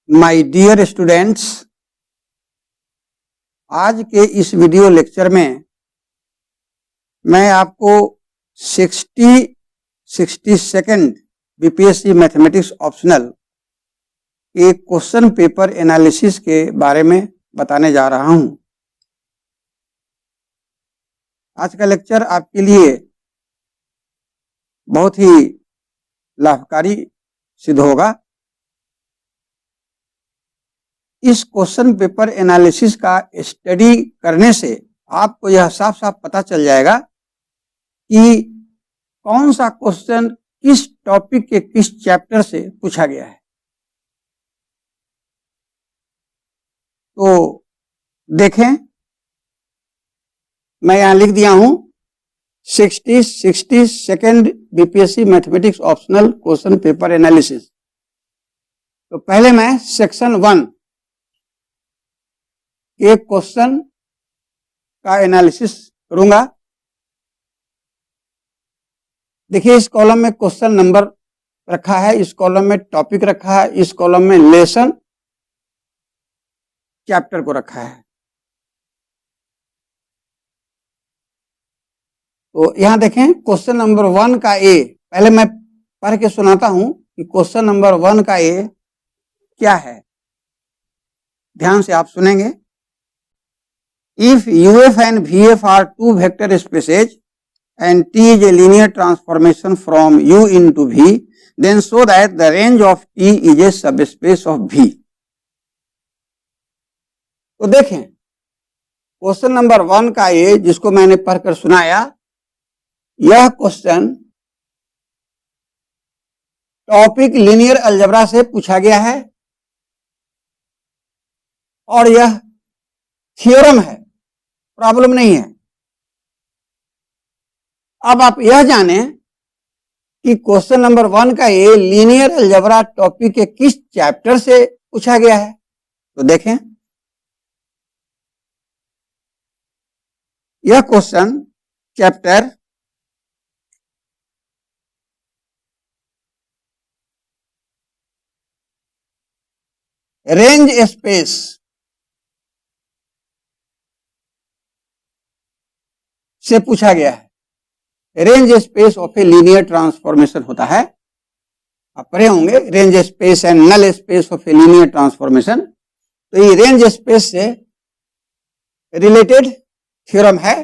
My dear students, आज के इस वीडियो लेक्चर में मैं आपको 62nd बीपीएससी मैथमेटिक्स ऑप्शनल के क्वेश्चन पेपर एनालिसिस के बारे में बताने जा रहा हूं। आज का लेक्चर आपके लिए बहुत ही लाभकारी सिद्ध होगा। इस क्वेश्चन पेपर एनालिसिस का स्टडी करने से आपको यह साफ साफ पता चल जाएगा कि कौन सा क्वेश्चन किस टॉपिक के किस चैप्टर से पूछा गया है। तो देखें, मैं यहां लिख दिया हूं 62nd BPSC mathematics optional question paper analysis. तो पहले मैं सेक्शन 1 के क्वेश्चन का एनालिसिस करूंगा। देखिए, इस कॉलम में क्वेश्चन नंबर रखा है, इस कॉलम में टॉपिक रखा है, इस कॉलम में लेसन चैप्टर को रखा है। तो यहां देखें, क्वेश्चन नंबर 1 का ए, पहले मैं पढ़ के सुनाता हूं कि क्वेश्चन नंबर 1 का ए क्या है। ध्यान से आप सुनेंगे। If UF and VF are two vector spaces and T is a linear transformation from U into V, then show that the range of T is a subspace of V. तो देखें, question number 1 का ये जिसको मैंने पढ़कर सुनाया, यह question topic linear algebra से पूछा गया है और यह थ्योरम है, प्रॉब्लम नहीं है। अब आप यह जानें कि क्वेश्चन नंबर 1 का ये लीनियर अलजेब्रा टॉपिक के किस चैप्टर से पूछा गया है। तो देखें, यह क्वेश्चन चैप्टर रेंज स्पेस से पूछा गया है। Range space of a linear transformation होता है, आप पढ़े होंगे, range space and null space of a linear transformation. तो ये रेंज स्पेस से रिलेटेड थ्योरम है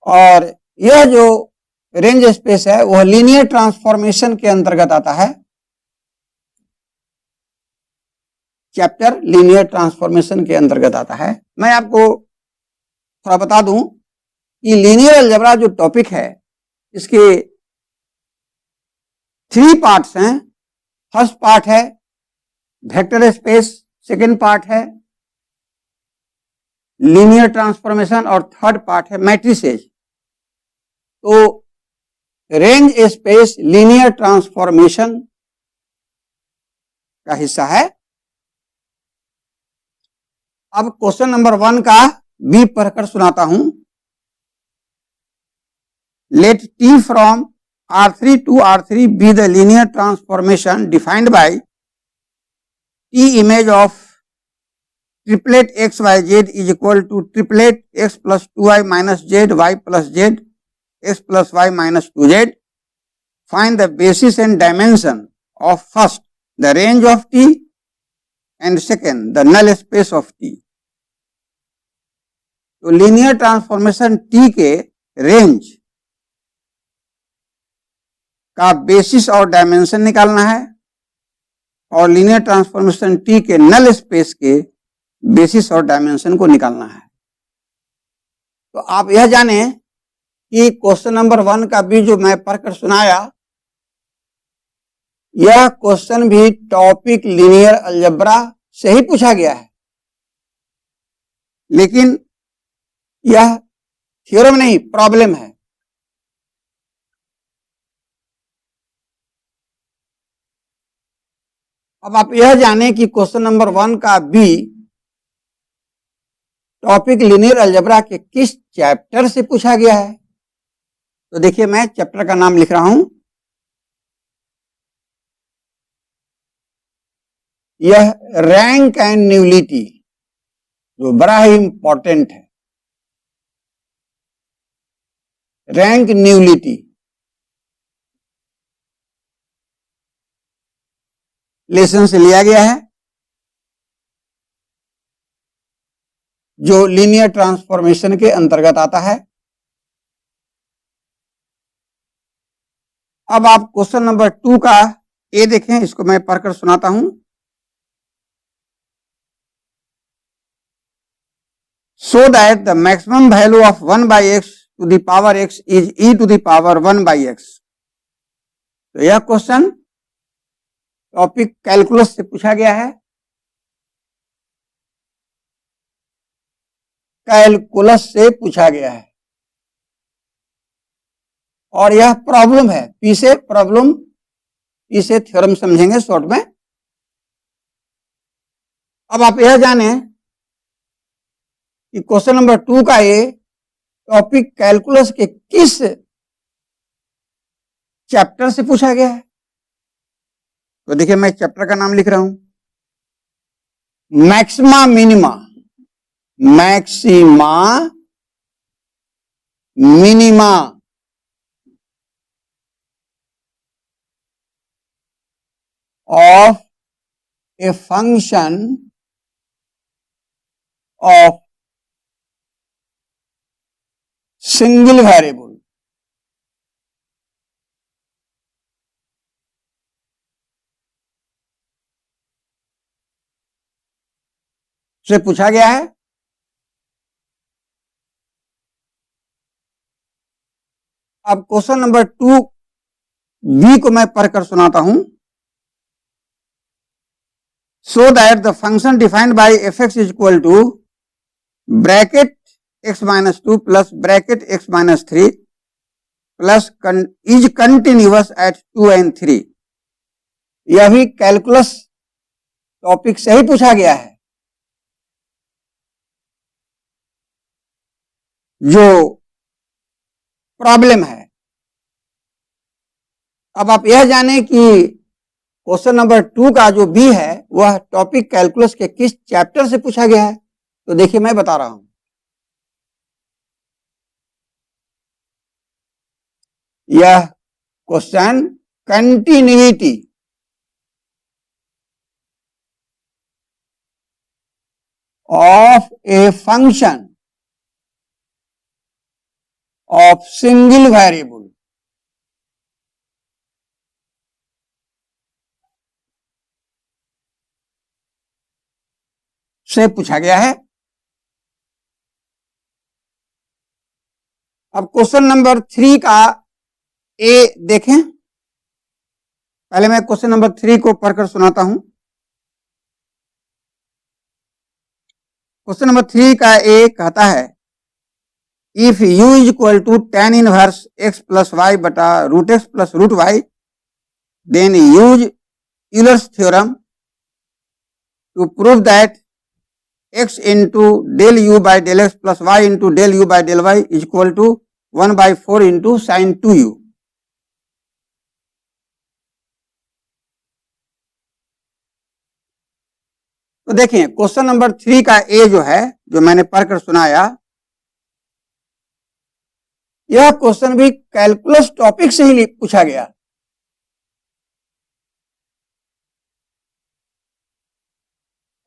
और यह जो रेंज स्पेस है वह लीनियर ट्रांसफॉर्मेशन के अंतर्गत आता है। चैप्टर लीनियर ट्रांसफॉर्मेशन के अंतर्गत आता है। मैं आपको थोड़ा बता दूं कि लीनियर अलजेब्रा जो टॉपिक है, इसके 3 पार्ट्स हैं। फर्स्ट पार्ट है वेक्टर स्पेस, सेकंड पार्ट है लीनियर ट्रांसफॉर्मेशन और थर्ड पार्ट है मैट्रिसेस। तो रेंज स्पेस लीनियर ट्रांसफॉर्मेशन का हिस्सा है। अब क्वेश्चन नंबर 1 का बी पढ़कर सुनाता हूं। Let T from R3 to R3 be the linear transformation defined by T image of triplet XYZ is equal to triplet X plus 2Y minus Z, Y plus Z, X plus Y minus 2Z. Find the basis and dimension of first, the range of T, and second, the null space of T. तो linear transformation T के range का basis और dimension निकालना है और linear transformation T के null space के basis और डायमेंशन को निकालना है। तो आप यह जाने कि क्वेश्चन नंबर 1 का भी जो मैं पढ़कर सुनाया, यह क्वेश्चन भी टॉपिक लीनियर अलजेब्रा से ही पूछा गया है, लेकिन यह थ्योरम नहीं, प्रॉब्लम है। अब आप यह जाने कि क्वेश्चन नंबर 1 का बी टॉपिक लीनियर अलजेब्रा के किस चैप्टर से पूछा गया है। तो देखिए, मैं चैप्टर का नाम लिख रहा हूं, यह रैंक एंड न्यूलिटी जो बड़ा ही इंपॉर्टेंट है, रैंक न्यूलिटी लेसन से लिया गया है, जो लीनियर ट्रांसफॉर्मेशन के अंतर्गत आता है। अब आप क्वेश्चन नंबर 2 का ए देखें, इसको मैं पढ़कर सुनाता हूं। सो that the maximum value of 1 by x to the power x is e to the power 1 by x। तो यह क्वेश्चन टॉपिक कैलकुलस से पूछा गया है, कैलकुलस से पूछा गया है, और यह प्रॉब्लम है। पी से प्रॉब्लम, पी से थ्योरम समझेंगे शॉर्ट में। अब आप यह जाने कि क्वेश्चन नंबर 2 का ये टॉपिक कैलकुलस के किस चैप्टर से पूछा गया है। तो देखिए, मैं चैप्टर का नाम लिख रहा हूं, maxima minima, maxima minima of a function of single variable से पूछा गया है। अब क्वेश्चन नंबर 2 बी को मैं पढ़कर सुनाता हूं। So that the function defined by fx is equal to bracket x minus 2 plus bracket x minus 3 plus is continuous at 2 and 3। यह भी कैलकुलस टॉपिक से ही पूछा गया है, जो प्रॉब्लम है। अब आप यह जाने कि क्वेश्चन नंबर 2 का जो बी है वह टॉपिक कैलकुलस के किस चैप्टर से पूछा गया है। तो देखिए, मैं बता रहा हूं, यह question continuity of a function of single variable से पूछा गया है। अब क्वेश्चन नंबर 3 का ए देखें। पहले मैं क्वेश्चन नंबर 3 को पढ़कर सुनाता हूं। क्वेश्चन नंबर 3 का ए कहता है, if u is equal to tan inverse x plus Y बटा root X plus root Y, then use Euler's theorem to prove that x into del u by del x plus y into del u by del y is equal to 1 by 4 into sin 2u। तो देखिए, question number 3 का ए जो है, जो मैंने पढ़कर सुनाया, यह क्वेश्चन भी कैलकुलस टॉपिक से ही पूछा गया,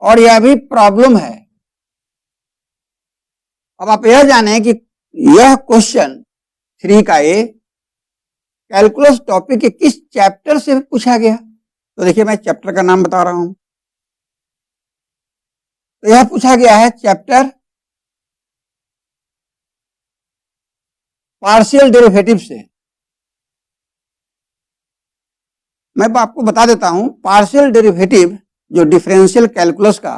और यह भी प्रॉब्लम है। अब आप यह जानें कि यह क्वेश्चन 3 का ए कैलकुलस टॉपिक के किस चैप्टर से पूछा गया। तो देखिए, मैं चैप्टर का नाम बता रहा हूं। तो यह पूछा गया है चैप्टर पार्शियल डेरिवेटिव से। मैं आपको बता देता हूं, पार्शियल डेरिवेटिव जो डिफरेंशियल कैलकुलस का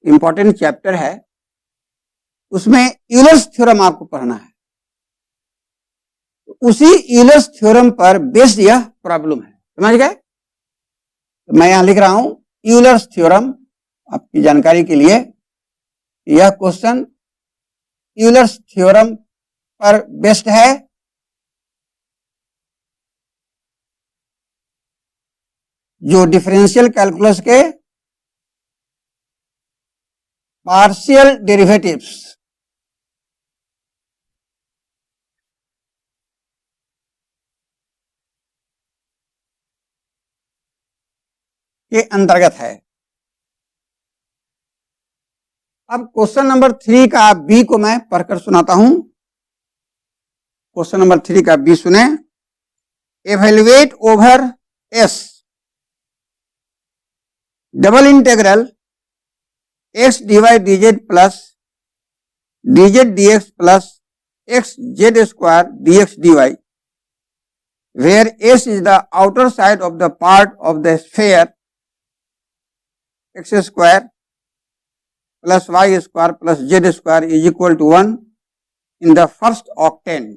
इंपॉर्टेंट चैप्टर है, उसमें यूलर्स थ्योरम आपको पढ़ना है। उसी यूलर्स थ्योरम पर बेस्ड यह प्रॉब्लम है, समझ गए। तो मैं यहां लिख रहा हूं यूलर्स थ्योरम, आपकी जानकारी के लिए। यह क्वेश्चन यूलर्स थ्योरम पर बेस्ड है। जो डिफरेंशियल कैलकुलस के पार्शियल डेरिवेटिव्स के अंतर्गत है। अब क्वेश्चन नंबर 3 का बी को मैं पढ़कर सुनाता हूं। क्वेश्चन नंबर 3 का बी सुने। Evaluate over S double integral x dy dz plus dz dx plus x z square dx dy, where S is the outer side of the part of the sphere x square plus y square plus z square is equal to 1 in the first octane.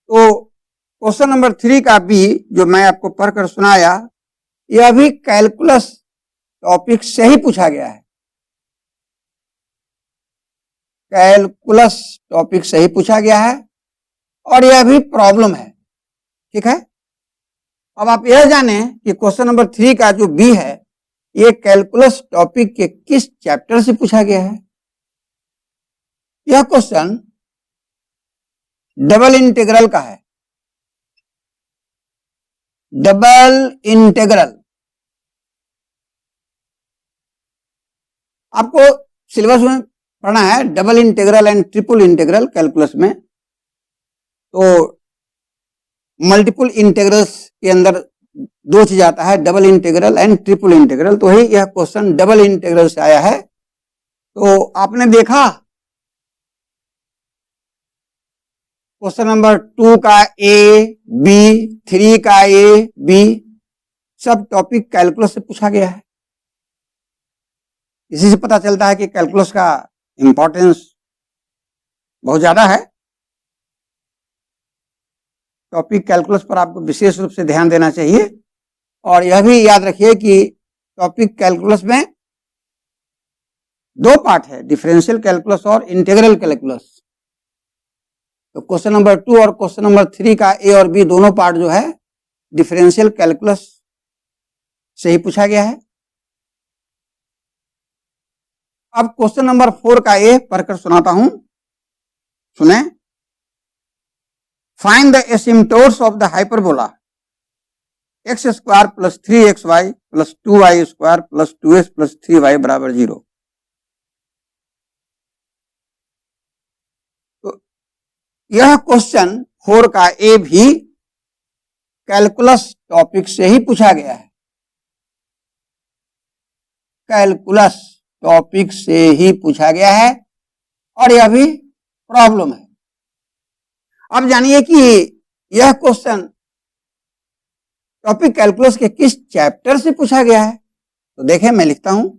तो question number 3 का B जो मैं आपको पढ़कर सुनाया, यह भी calculus topic से ही पूछा गया है। कैलकुलस टॉपिक से ही पूछा गया है और यह भी प्रॉब्लम है। ठीक है, अब आप यह जाने कि क्वेश्चन नंबर 3 का जो बी है ये कैलकुलस टॉपिक के किस चैप्टर से पूछा गया है। यह क्वेश्चन डबल इंटीग्रल का है। डबल इंटीग्रल आपको सिलेबस में पढ़ना है, double integral and triple integral calculus में। तो मल्टीपल इंटीग्रल्स के अंदर दो चीज आता है, double integral and triple integral. तो ही यह क्वेश्चन डबल इंटीग्रल से आया है। तो आपने देखा क्वेश्चन नंबर 2 का ए बी, 3 का ए बी, सब टॉपिक कैलकुलस से पूछा गया है। इसी से पता चलता है कि कैलकुलस का इंपॉर्टेंस बहुत ज्यादा है। टॉपिक कैलकुलस पर आपको विशेष रूप से ध्यान देना चाहिए। और यह भी याद रखिए कि टॉपिक कैलकुलस में दो पार्ट है, डिफरेंशियल कैलकुलस और इंटीग्रल कैलकुलस। तो क्वेश्चन नंबर 2 और क्वेश्चन नंबर 3 का ए और बी दोनों पार्ट जो है डिफरेंशियल कैलकुलस से ही पूछा गया है। अब क्वेश्चन नंबर 4 का ए पढ़कर सुनाता हूं, सुने। Find the asymptotes of the hyperbola x square plus 3xy plus 2y square plus 2x plus 3y बराबर 0। तो यह क्वेश्चन 4 का ए भी कैलकुलस टॉपिक से ही पूछा गया है। कैलकुलस टॉपिक से ही पूछा गया है और यह भी प्रॉब्लम है। अब जानिए कि यह क्वेश्चन टॉपिक कैलकुलस के किस चैप्टर से पूछा गया है। तो देखें, मैं लिखता हूं,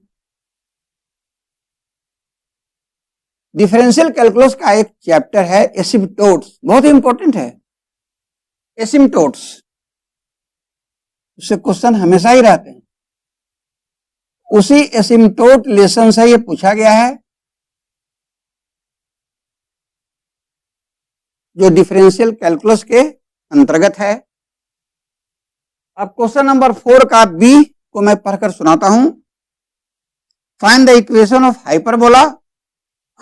डिफरेंशियल कैलकुलस का एक चैप्टर है एसिम्प्टोट्स, बहुत ही इंपॉर्टेंट है। एसिम्प्टोट्स उससे क्वेश्चन हमेशा ही रहते हैं। उसी एसिम्प्टोट लेसन से यह पूछा गया है जो डिफरेंशियल कैलकुलस के अंतर्गत है। अब क्वेश्चन नंबर 4 का बी को मैं पढ़कर सुनाता हूं। Find the equation of hyperbola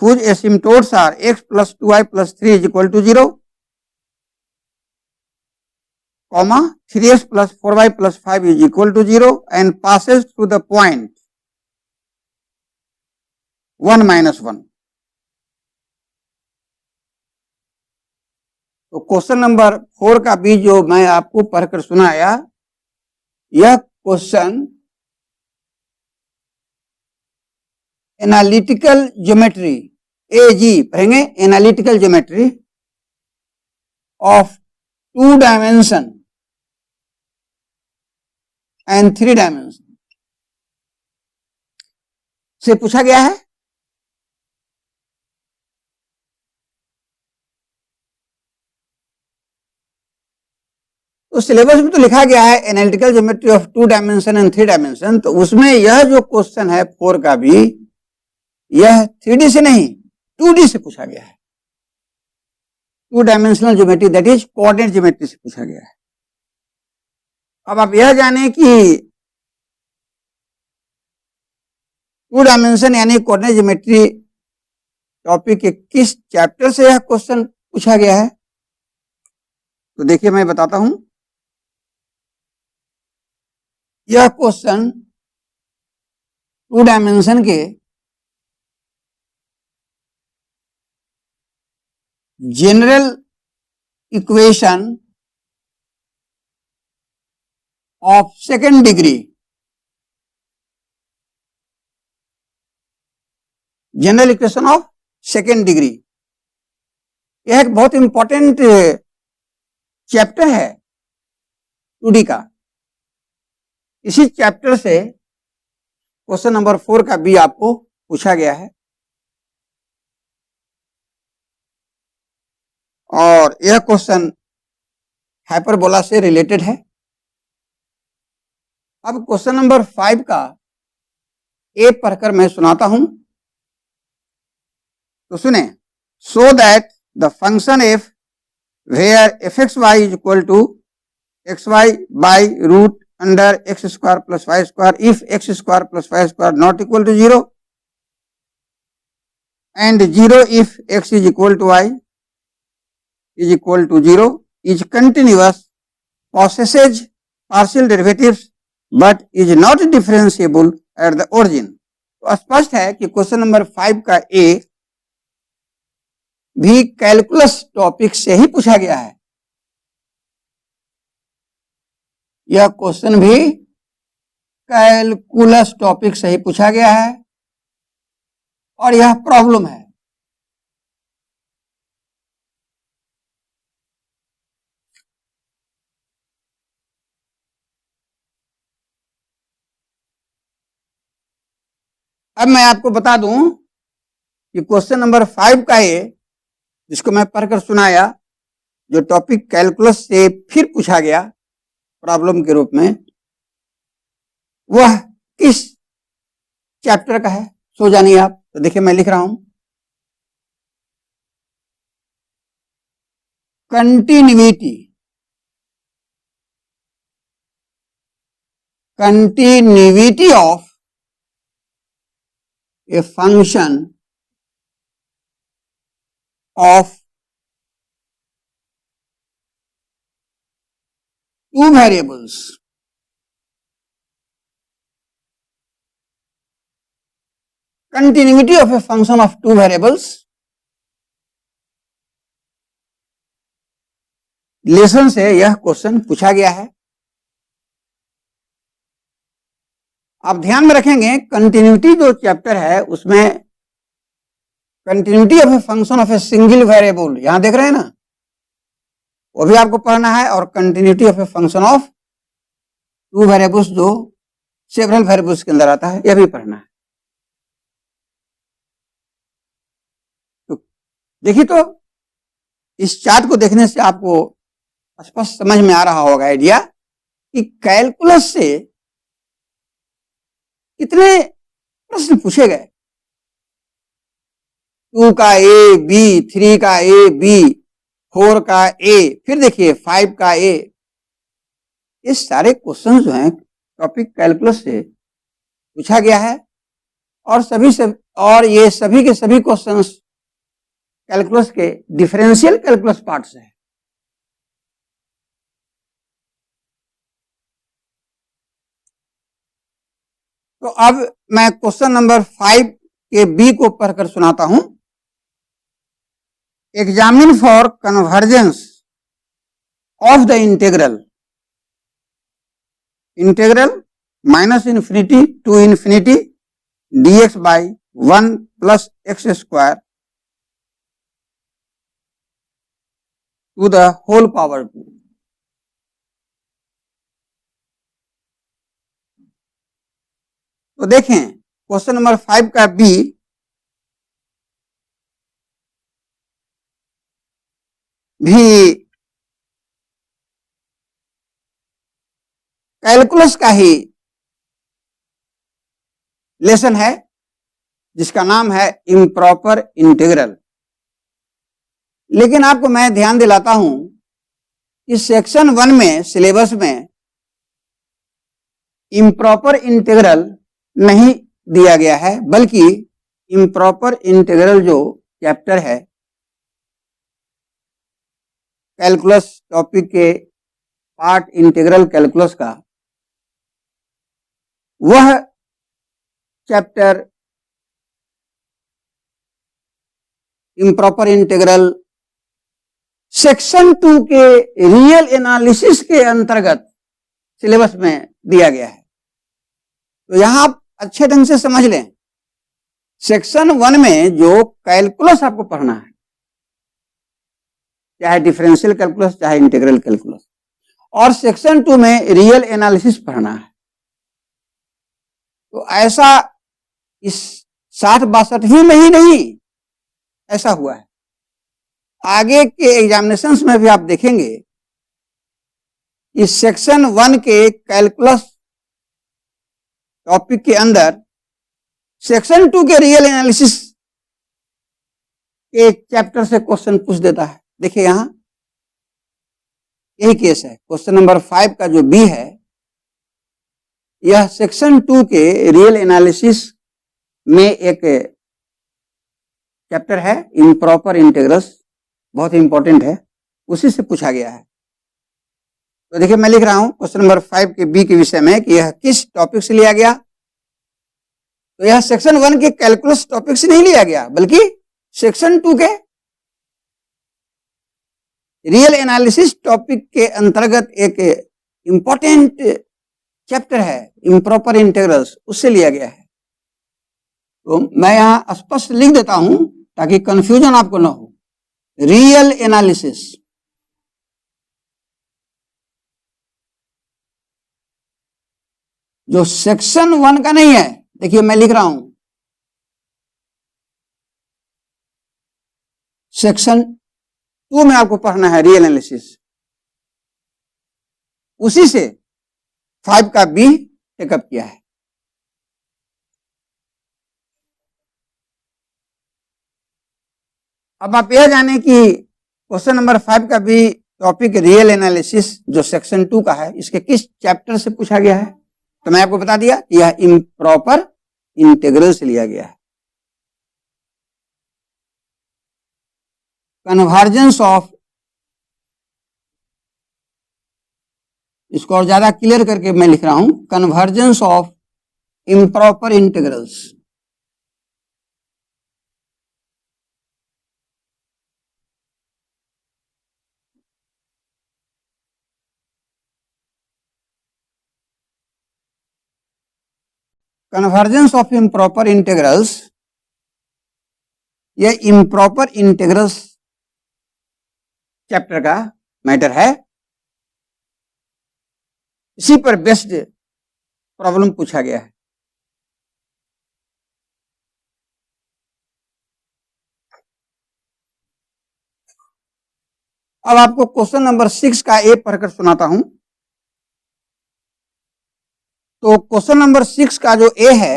whose asymptotes are x plus 2y plus 3 is equal to 0, comma 3x plus 4y plus 5 is equal to 0 and passes through the point 1 minus 1। तो question number 4 का B जो मैं आपको पढ़कर सुनाया, यह question analytical geometry एजी पढ़ेंगे, analytical geometry of 2 dimension and 3 dimension से पूछा गया है। तो सिलेबस में तो लिखा गया है analytical geometry of 2 dimension and 3 dimension. तो उसमें यह जो क्वेश्चन है 4 का भी, यह 3D से नहीं 2D से पूछा गया है। 2 dimensional geometry that is coordinate geometry से पूछा गया है। अब आप यह जाने कि टू डायमेंशन यानी कोऑर्डिनेट ज्योमेट्री टॉपिक के किस चैप्टर से यह क्वेश्चन पूछा गया है। तो देखिए मैं बताता हूं, यह क्वेश्चन टू डायमेंशन के general equation of second degree, general equation of second degree, यह एक बहुत इंपॉर्टेंट चैप्टर है 2D का। इसी चैप्टर से क्वेश्चन नंबर 4 का भी आपको पूछा गया है और यह क्वेश्चन हाइपरबोला से रिलेटेड है। अब क्वेश्चन नंबर 5 का ए पढ़कर मैं सुनाता हूं, तो सुने। So that the function f where f x y is equal to x y by root under x square plus y square if x square plus y square not equal to 0 and 0 if x is equal to y is equal to 0 is continuous, possesses partial derivatives but is not differentiable at the origin। तो स्पष्ट है कि question number 5 का ए भी calculus topic से ही पूछा गया है। यह क्वेश्चन भी कैलकुलस टॉपिक से ही पूछा गया है और यह प्रॉब्लम है। अब मैं आपको बता दूं कि क्वेश्चन नंबर 5 का ये, जिसको मैं पढ़कर सुनाया, जो टॉपिक कैलकुलस से फिर पूछा गया प्रॉब्लम के रूप में, वह किस चैप्टर का है सो जानिए आप। तो देखिए मैं लिख रहा हूं, continuity of a function of two variables continuity of a function of two variables lesson से यह क्वेश्चन पूछा गया है। आप ध्यान में रखेंगे कंटिन्यूटी जो चैप्टर है उसमें continuity of a function of a single variable, यहां देख रहे हैं ना, वो भी आपको पढ़ना है, और continuity of a function of two variables जो सेवरल वेरिएबल्स के अंदर आता है, यह भी पढ़ना है। तो देखिए, तो इस चार्ट को देखने से आपको स्पष्ट समझ में आ रहा होगा आइडिया कि कैलकुलस से कितने प्रश्न पूछे गए। 2 का ए बी, 3 का ए बी, 4 का ए, फिर देखिए 5 का ए। ये सारे क्वेश्चन जो हैं टॉपिक कैलकुलस से पूछा गया है और ये सभी के सभी क्वेश्चंस कैलकुलस के डिफरेंशियल कैलकुलस पार्ट से है। तो अब मैं क्वेश्चन नंबर 5 के बी को पढ़कर सुनाता हूं। Examine for convergence of the integral -∞ to ∞ dx by 1 plus x square to the whole power 2। तो देखें क्वेश्चन नंबर 5 का बी भी कैलकुलस का ही लेसन है, जिसका नाम है इम्प्रॉपर इंटीग्रल। लेकिन आपको मैं ध्यान दिलाता हूं कि सेक्शन 1 में सिलेबस में इम्प्रॉपर इंटीग्रल नहीं दिया गया है, बल्कि इम्प्रॉपर इंटीग्रल जो चैप्टर है कैलकुलस टॉपिक के पार्ट इंटीग्रल कैलकुलस का, वह चैप्टर इम्प्रॉपर इंटीग्रल सेक्शन 2 के रियल एनालिसिस के अंतर्गत सिलेबस में दिया गया है। तो यहां आप अच्छे ढंग से समझ लें, सेक्शन 1 में जो कैलकुलस आपको पढ़ना है, चाहे डिफरेंशियल कैलकुलस चाहे इंटीग्रल कैलकुलस, और सेक्शन 2 में रियल एनालिसिस पढ़ना है। तो ऐसा इस 60-62वीं में ही नहीं ऐसा हुआ है, आगे के एग्जामिनेशंस में भी आप देखेंगे इस सेक्शन 1 के कैलकुलस टॉपिक के अंदर सेक्शन 2 के रियल एनालिसिस के चैप्टर से क्वेश्चन पूछ देता है। देखिए यहां यही केस है। क्वेश्चन नंबर 5 का जो बी है, यह सेक्शन 2 के रियल एनालिसिस में एक चैप्टर है, इम्प्रॉपर इंटीग्रल्स, बहुत इंपॉर्टेंट है, उसी से पूछा गया है। तो देखिए मैं लिख रहा हूं क्वेश्चन नंबर 5 के बी के विषय में कि यह किस टॉपिक से लिया गया। तो यह सेक्शन 1 के कैलकुलस टॉपिक से नहीं लिया गया, बल्कि सेक्शन 2 के रियल एनालिसिस टॉपिक के अंतर्गत एक इंपॉर्टेंट चैप्टर है इम्प्रॉपर इंटीग्रल्स, उससे लिया गया है। तो मैं यहां स्पष्ट लिख देता हूं ताकि कंफ्यूजन आपको ना हो। रियल एनालिसिस, जो सेक्शन 1 का नहीं है, देखिए मैं लिख रहा हूं सेक्शन 2 में आपको पढ़ना है रियल एनालिसिस, उसी से 5 का बी टेकअप किया है। अब आप यह जाने कि क्वेश्चन नंबर 5 का बी टॉपिक रियल एनालिसिस जो सेक्शन 2 का है, इसके किस चैप्टर से पूछा गया है। तो मैं आपको बता दिया कि यह इम्प्रॉपर इंटीग्रल से लिया गया है। कन्वर्जेंस ऑफ, इसको और ज्यादा क्लियर करके मैं लिख रहा हूं, convergence of improper integrals. Convergence of improper integrals, यह इम्प्रॉपर इंटीग्रल्स चैप्टर का मैटर है। इसी पर बेस्ड प्रॉब्लम पूछा गया है। अब आपको क्वेश्चन नंबर 6 का ए पढ़कर सुनाता हूं। तो क्वेश्चन नंबर 6 का जो ए है,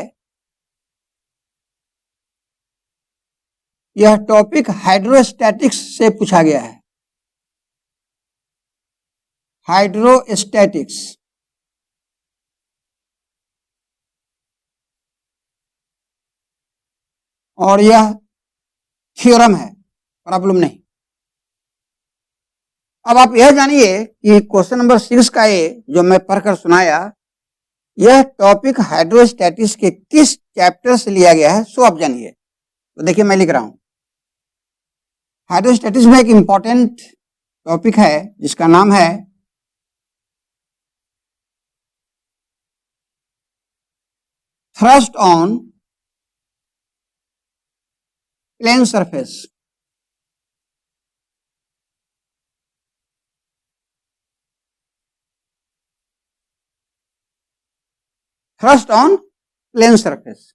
यह टॉपिक हाइड्रोस्टैटिक्स से पूछा गया है। हाइड्रोस्टैटिक्स, और यह थ्योरम है, प्रॉब्लम नहीं। अब आप यह जानिए कि क्वेश्चन नंबर 6 का ए जो मैं पढ़कर सुनाया, यह टॉपिक हाइड्रोस्टैटिक्स के किस चैप्टर से लिया गया है, सो आप जानिए। तो देखिए मैं लिख रहा हूं, हाइड्रोस्टैटिक्स में एक इंपॉर्टेंट टॉपिक है जिसका नाम है thrust on plane surface. Thrust on plane surface,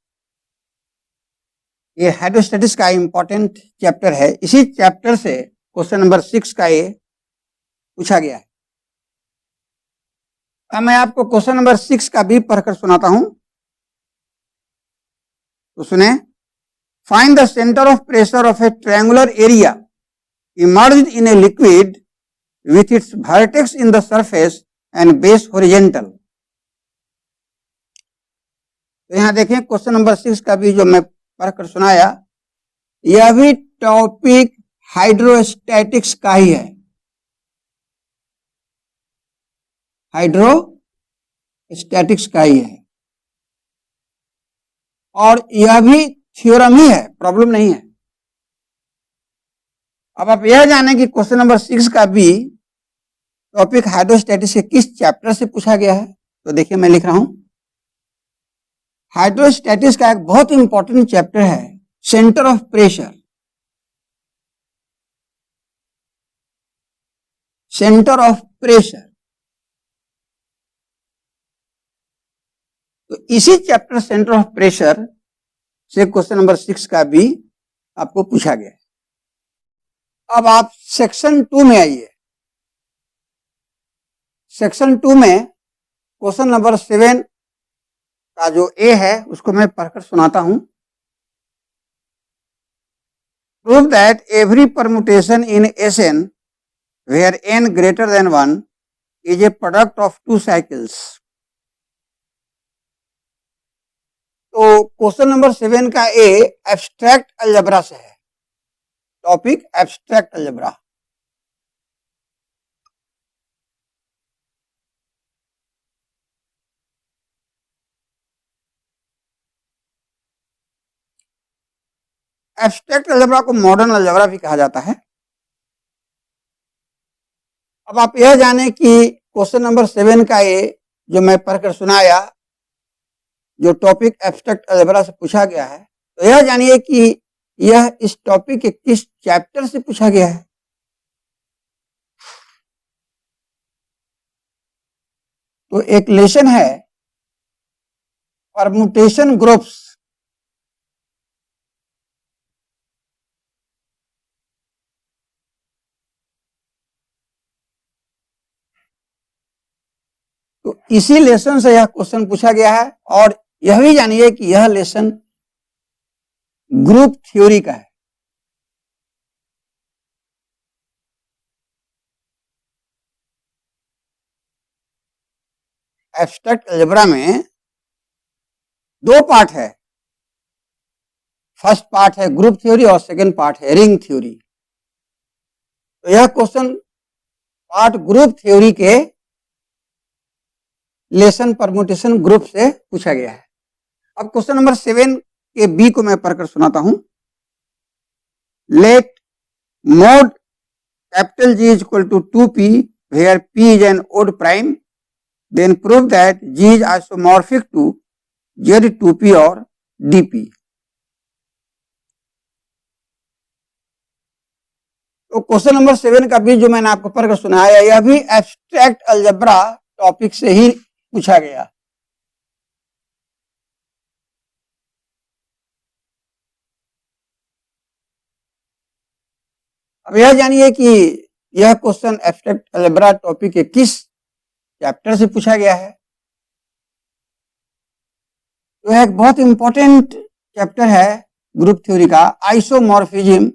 ये हाइड्रोस्टैटिक्स का इंपॉर्टेंट चैप्टर है। इसी चैप्टर से क्वेश्चन नंबर 6 का ये पूछा गया है। अब मैं आपको क्वेश्चन नंबर 6 का भी पढ़कर सुनाता हूं, तो सुने। Find the centre of pressure of A triangular area emerged in a liquid with its vertex in the surface and base horizontal. तो यहाँ देखें क्वेश्चन नंबर 6 का भी जो मैं पढ़कर सुनाया, यह भी टॉपिक हाइड्रोस्टैटिक्स का ही है, हाइड्रोस्टैटिक्स का ही है, और यह भी थ्योरम ही है, प्रॉब्लम नहीं है। अब आप यह जानें कि क्वेश्चन नंबर 6 का भी टॉपिक हाइड्रोस्टैटिक्स के किस चैप्टर से पूछा गया है। तो देखिए मैं लिख रहा हूं, हाइड्रोस्टैटिक्स का एक बहुत इंपॉर्टेंट चैप्टर है centre of pressure. Centre of pressure, तो इसी चैप्टर सेंटर ऑफ प्रेशर से क्वेश्चन नंबर 6 का भी आपको पूछा गया है। अब आप सेक्शन 2 में आइए। सेक्शन 2 में क्वेश्चन नंबर 7 का जो ए है उसको मैं पढ़कर सुनाता हूं। Prove that every permutation in Sn where n greater than 1 is a product of 2 cycles। तो क्वेश्चन नंबर 7 का ए एब्स्ट्रैक्ट अलजेब्रा से है, topic abstract algebra. Abstract algebra को मॉडर्न अलजेब्रा भी कहा जाता है। अब आप यह जानें कि क्वेश्चन नंबर 7 का ये जो मैं पढ़कर सुनाया, जो टॉपिक एब्स्ट्रैक्ट अलजेब्रा से पूछा गया है, तो यह जानिए कि यह इस टॉपिक के किस चैप्टर से पूछा गया है। तो एक लेसन है परमुटेशन ग्रुप्स। तो इसी लेसन से यह क्वेश्चन पूछा गया है, और यह भी जानिए कि यह लेसन ग्रुप थ्योरी का है। एब्स्ट्रैक्ट अलजेब्रा में 2 पार्ट है, फर्स्ट पार्ट है ग्रुप थ्योरी और सेकंड पार्ट है रिंग थ्योरी। तो यह क्वेश्चन पार्ट ग्रुप थ्योरी के लेसन परमुटेशन ग्रुप से पूछा गया है। अब क्वेश्चन नंबर 7 के बी को मैं पढ़कर सुनाता हूं। Let mod capital G is equal to 2p where p is an odd prime, then prove that G is isomorphic to Z2p और dp। तो क्वेश्चन नंबर 7 का भी जो मैंने आपको पढ़कर सुनाया, यह भी एब्स्ट्रैक्ट अलजेब्रा टॉपिक से ही पूछा गया। अब यह जानिए कि यह क्वेश्चन एब्स्ट्रैक्ट अलजेब्रा टॉपिक के किस चैप्टर से पूछा गया है। तो यह एक बहुत इंपॉर्टेंट चैप्टर है ग्रुप थ्योरी का, आइसोमॉर्फिज्म।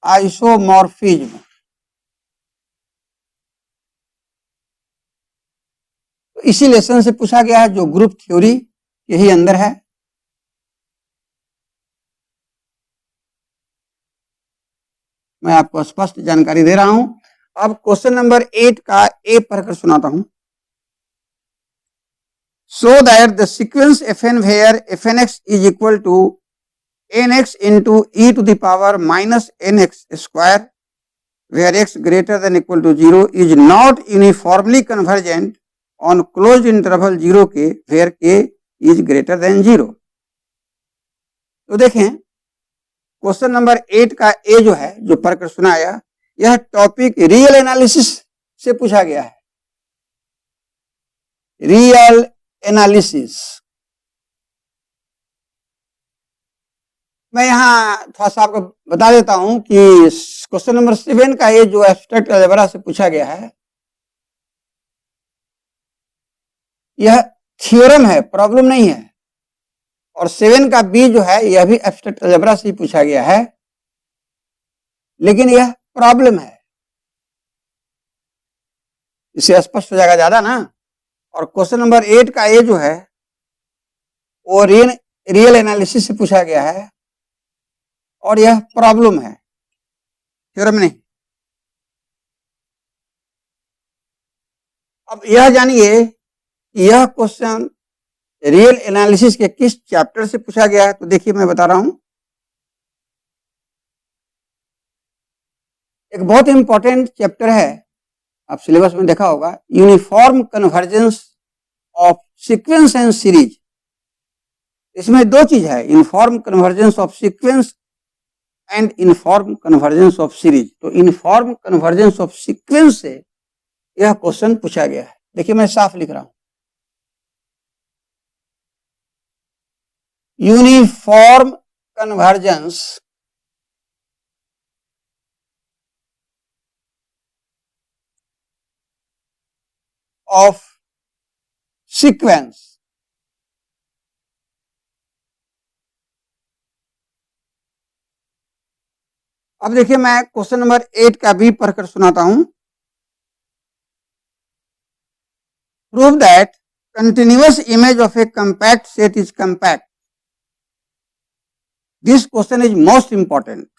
आइसोमॉर्फिज्म तो इसी लेसन से पूछा गया है, जो ग्रुप थ्योरी के ही अंदर है। मैं आपको स्पष्ट जानकारी दे रहा हूं। अब क्वेश्चन नंबर 8 का ए पढ़कर सुनाता हूं। सो that the sequence fn where fnx is equal to nx into e to the power minus nx square where x greater than equal to 0 is not uniformly convergent on closed interval 0 के where k is greater than 0। तो देखें question number 8 का ए जो है, जो पढ़कर सुनाया, यह टॉपिक रियल एनालिसिस से पूछा गया है। रियल एनालिसिस, मैं यहां थोड़ा सा आपको बता देता हूं कि क्वेश्चन नंबर 7 का ये जो एब्स्ट्रैक्ट अलजेब्रा से पूछा गया है, यह थ्योरम है, प्रॉब्लम नहीं है। और 7 का बी जो है, यह भी एब्स्ट्रैक्ट अलजेब्रा से ही पूछा गया है, लेकिन यह प्रॉब्लम है। इससे स्पष्ट हो जाएगा ज्यादा ना। और क्वेश्चन नंबर 8 का ये जो है वो रियल एनालिसिस से पूछा गया है और यह प्रॉब्लम है, थ्योरम नहीं। अब यह जानिए कि यह क्वेश्चन रियल एनालिसिस के किस चैप्टर से पूछा गया है। तो देखिए मैं बता रहा हूं, एक बहुत इंपॉर्टेंट चैप्टर है, आप सिलेबस में देखा होगा, uniform convergence of sequence and series. इसमें दो चीज है, uniform convergence of sequence and uniform convergence of series. तो यूनिफॉर्म कन्वर्जेंस ऑफ सीक्वेंस से यह क्वेश्चन पूछा गया है। देखिए मैं साफ लिख रहा हूं, यूनिफॉर्म कन्वर्जेंस ऑफ सीक्वेंस अब देखिए मैं क्वेश्चन नंबर 8 का भी पढ़कर सुनाता हूं। Prove that continuous image of A compact set is compact. This question is most important.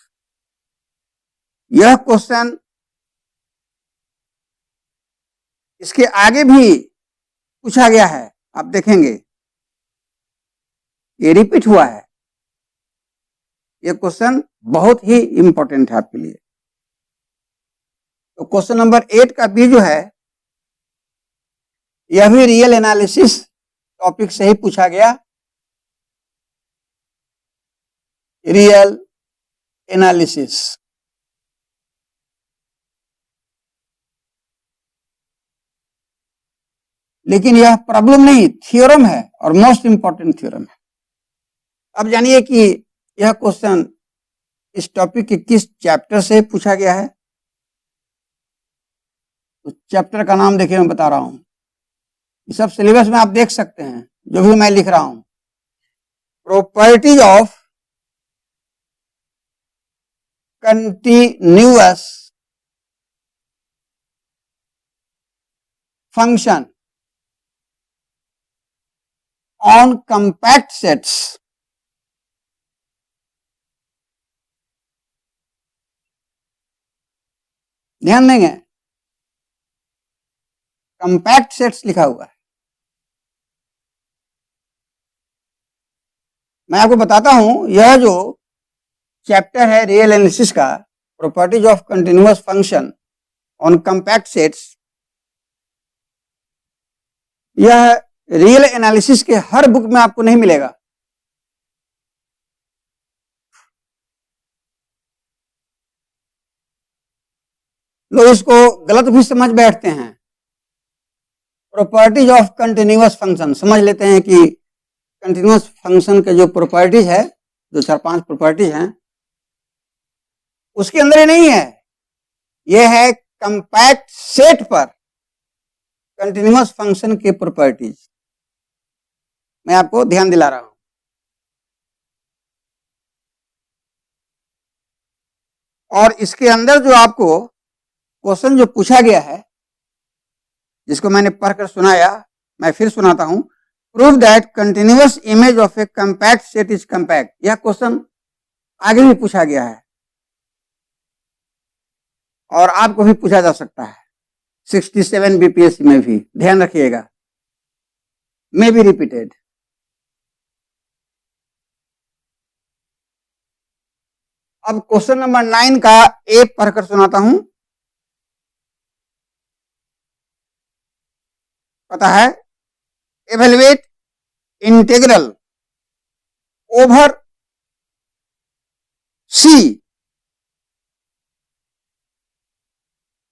यह क्वेश्चन इसके आगे भी पूछा गया है, आप देखेंगे ये रिपीट हुआ है। यह क्वेश्चन बहुत ही इंपॉर्टेंट है आपके लिए। तो क्वेश्चन नंबर 8 का बी जो है यह भी रियल एनालिसिस टॉपिक से ही पूछा गया। रियल एनालिसिस, लेकिन यह प्रॉब्लम नहीं, थ्योरम है और मोस्ट इंपॉर्टेंट थ्योरम है। अब जानिए कि यह क्वेश्चन इस टॉपिक के किस चैप्टर से पूछा गया है। तो चैप्टर का नाम देखिए मैं बता रहा हूं, ये सब सिलेबस में आप देख सकते हैं जो भी मैं लिख रहा हूं। Properties of continuous function on compact sets. ध्यान देंगे, कंपैक्ट सेट्स लिखा हुआ है। मैं आपको बताता हूं, यह जो चैप्टर है रियल एनालिसिस का, properties of continuous function on compact sets, यह रियल एनालिसिस के हर बुक में आपको नहीं मिलेगा। लोग इसको गलत भी समझ बैठते हैं। प्रॉपर्टीज ऑफ कंटिन्यूअस फंक्शन समझ लेते हैं कि कंटिन्यूअस फंक्शन के जो प्रॉपर्टीज है, जो 4-5 प्रॉपर्टीज हैं, उसके अंदर ही नहीं है। यह है कंपैक्ट सेट पर कंटिन्यूअस फंक्शन के प्रॉपर्टीज। मैं आपको ध्यान दिला रहा हूं। और इसके अंदर जो आपको क्वेश्चन जो पूछा गया है, जिसको मैंने पढ़कर सुनाया, मैं फिर सुनाता हूं। Prove that continuous image of A compact set is compact. यह क्वेश्चन आगे भी पूछा गया है और आपको भी पूछा जा सकता है 67 बीपीएससी में भी, ध्यान रखिएगा, मे बी रिपीटेड। अब क्वेश्चन नंबर 9 का ए पढ़कर सुनाता हूं। पता है, evaluate integral over C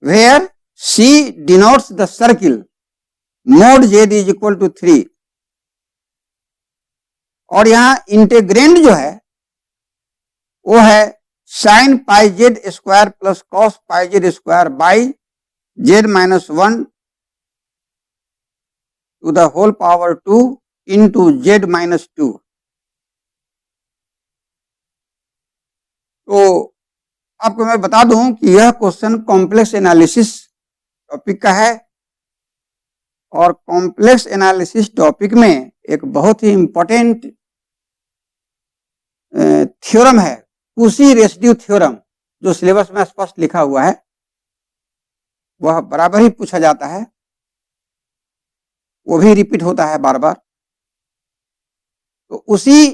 where C denotes the circle mod z is equal to 3। और यहां इंटेग्रेंड जो है वो है sin pi z square plus cos pi z square by z minus 1 to the whole power 2 into z minus 2। तो आपको मैं बता दूं कि यह क्वेश्चन कॉम्प्लेक्स एनालिसिस टॉपिक का है और कॉम्प्लेक्स एनालिसिस टॉपिक में एक बहुत ही इंपॉर्टेंट थ्योरम है, कुशी रेसिड्यू थ्योरम, जो सिलेबस में स्पष्ट लिखा हुआ है, वह बराबर ही पूछा जाता है, वो भी रिपीट होता है बार बार। तो उसी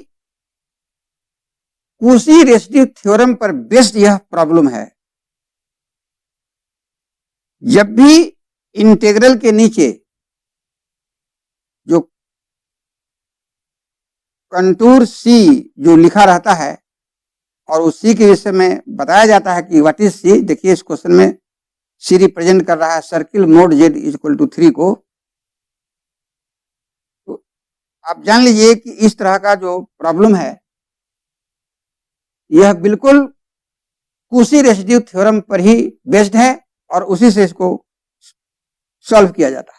कुशी रेसिड्यू थ्योरम पर बेस्ड यह प्रॉब्लम है। जब भी इंटीग्रल के नीचे जो कंटूर सी जो लिखा रहता है और उस सी के विषय में बताया जाता है कि व्हाट इज सी, देखिए इस क्वेश्चन में सी रिप्रेजेंट कर रहा है circle mod z equal to 3 को। तो आप जान लीजिए कि इस तरह का जो प्रॉब्लम है यह बिल्कुल कुशी रेसिड्यू थ्योरम पर ही बेस्ड है और उसी से इसको सॉल्व किया जाता है।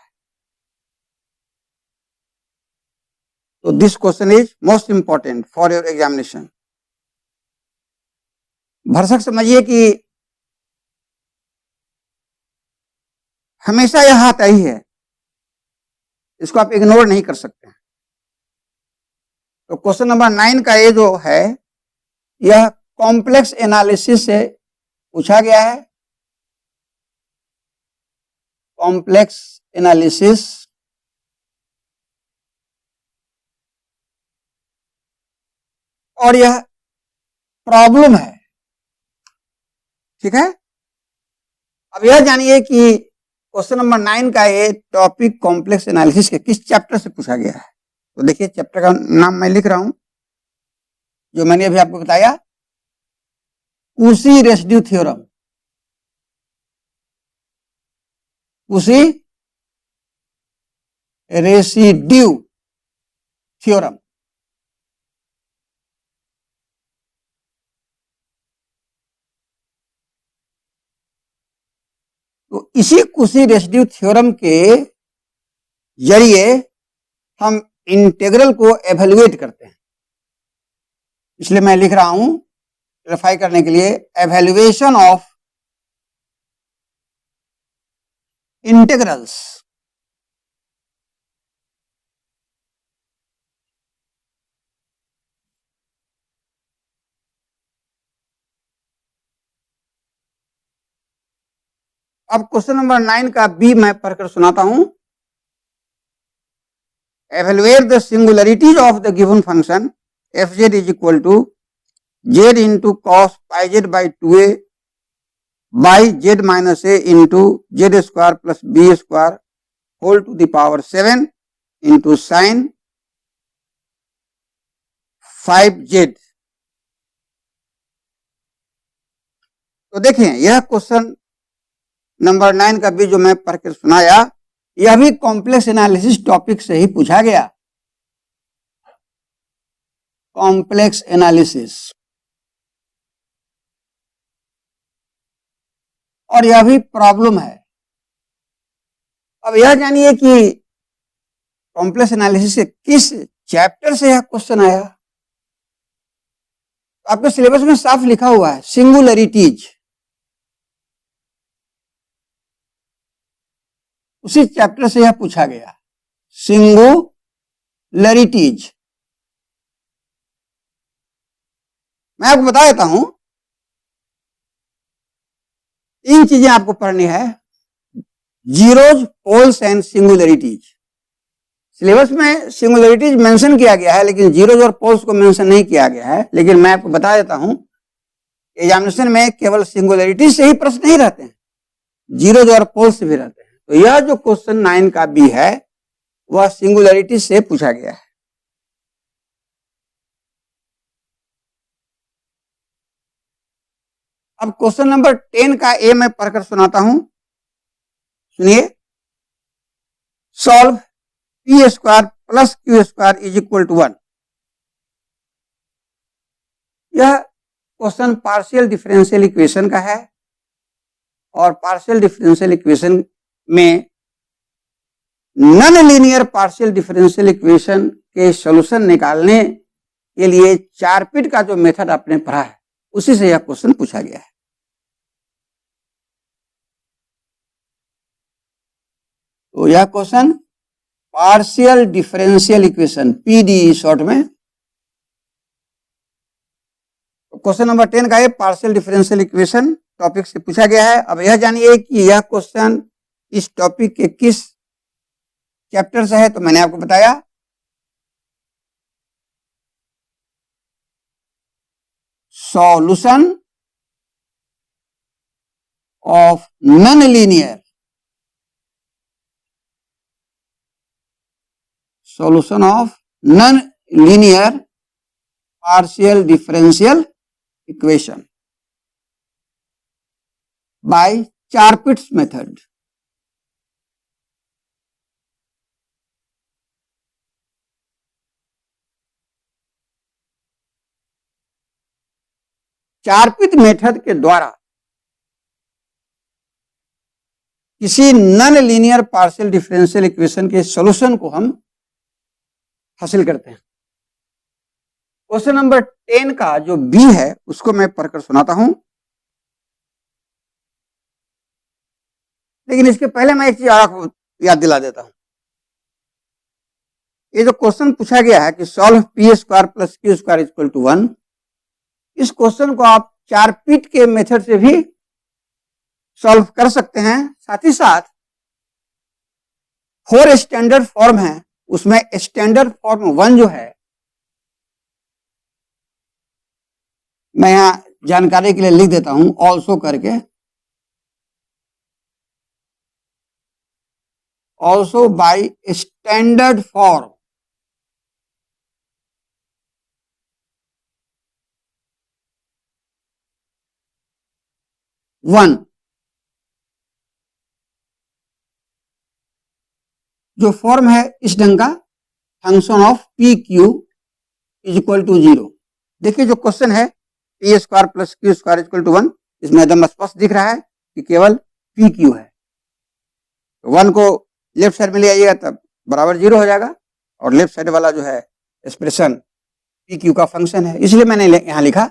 तो this question is most important for your examination. भरसक समझिए कि हमेशा यह आता ही है, इसको आप इग्नोर नहीं कर सकते। तो क्वेश्चन नंबर 9 का ये जो है यह कॉम्प्लेक्स एनालिसिस से पूछा गया है। कॉम्प्लेक्स एनालिसिस और यह प्रॉब्लम है, ठीक है। अब यह जानिए कि क्वेश्चन नंबर 9 का ये टॉपिक कॉम्प्लेक्स एनालिसिस के किस चैप्टर से पूछा गया है। तो देखिए चैप्टर का नाम मैं लिख रहा हूं, जो मैंने अभी आपको बताया, कुशी रेसिड्यू थ्योरम। कुशी रेसिड्यू थ्योरम। तो इसी कुशी रेसिड्यू थ्योरम के जरिए हम इंटीग्रल को एवेल्युएट करते हैं, इसलिए मैं लिख रहा हूं क्लैरिफाई करने के लिए, एवेल्युएशन ऑफ इंटीग्रल्स। अब क्वेश्चन नंबर 9 का बी मैं पढ़कर सुनाता हूं। Evaluate the singularities of the given function fz is equal to z into cos pi z by 2a by z minus a into z square plus b square whole to the power 7 into sine 5z। तो देखें यह question number 9 का भी जो मैं पढ़कर सुनाया, यह भी कॉम्प्लेक्स एनालिसिस टॉपिक से ही पूछा गया। कॉम्प्लेक्स एनालिसिस, और यह भी प्रॉब्लम है। अब यह जानिए कि कॉम्प्लेक्स एनालिसिस के किस चैप्टर से यह क्वेश्चन आया। आपके सिलेबस में साफ लिखा हुआ है सिंगुलरिटीज, उसी चैप्टर से यह पूछा गया, सिंगुलरिटीज। मैं आपको बता देता हूं, 3 चीजें आपको पढ़नी है, zeros, poles and singularities. Syllabus में सिंगुलरिटीज मेंशन किया गया है, लेकिन जीरोज और पोल्स को मेंशन नहीं किया गया है। लेकिन मैं आपको बता देता हूं, एग्जामिनेशन में केवल सिंगुलरिटीज से ही प्रश्न नहीं रहते हैं, जीरोज और पोल्स से भी रहते हैं। तो यह जो क्वेश्चन 9 का बी है वह सिंगुलरिटीज से पूछा गया है। अब क्वेश्चन नंबर 10 का ए मैं पढ़कर सुनाता हूं, सुनिए। Solve p square plus q square is equal to 1। यह क्वेश्चन पार्शियल डिफरेंशियल इक्वेशन का है, और पार्शियल डिफरेंशियल इक्वेशन में non linear partial differential equation के सॉल्यूशन निकालने के लिए 4 पीट का जो मेथड आपने पढ़ा है, उसी से यह क्वेश्चन पूछा गया है। तो यह question partial differential equation, PDE short में। क्वेश्चन नंबर 10 का ये पार्शियल डिफरेंशियल इक्वेशन टॉपिक से पूछा गया है। अब यह जानिए कि यह क्वेश्चन इस टॉपिक के किस चैप्टर से है, तो मैंने आपको बताया solution of non linear, solution of non-linear partial differential equation by Charpit's method. Charpit method के द्वारा किसी non linear partial differential equation के सॉल्यूशन को हम हासिल करते हैं। क्वेश्चन नंबर 10 का जो बी है उसको मैं पढ़कर सुनाता हूं, लेकिन इसके पहले मैं एक चीज आपको याद दिला देता हूं। ये जो क्वेश्चन पूछा गया है कि solve p square plus q square equal to 1, इस क्वेश्चन को आप चारपिट के मेथड से भी सॉल्व कर सकते हैं। साथ ही साथ 4 स्टैंडर्ड फॉर्म है, उसमें स्टैंडर्ड फॉर्म 1 जो है, मैं यहां जानकारी के लिए लिख देता हूं ऑल्सो करके, also by standard form one, जो फॉर्म है इस ढंग का, function of p q is equal to 0। देखिए जो क्वेश्चन है p square plus q square equal to 1, इसमें एकदम स्पष्ट दिख रहा है कि केवल पी क्यू है। तो 1 को लेफ्ट साइड में ले आइएगा तब बराबर 0 हो जाएगा, और लेफ्ट साइड वाला जो है एक्सप्रेशन पी क्यू का फंक्शन है। इसलिए मैंने यहां लिखा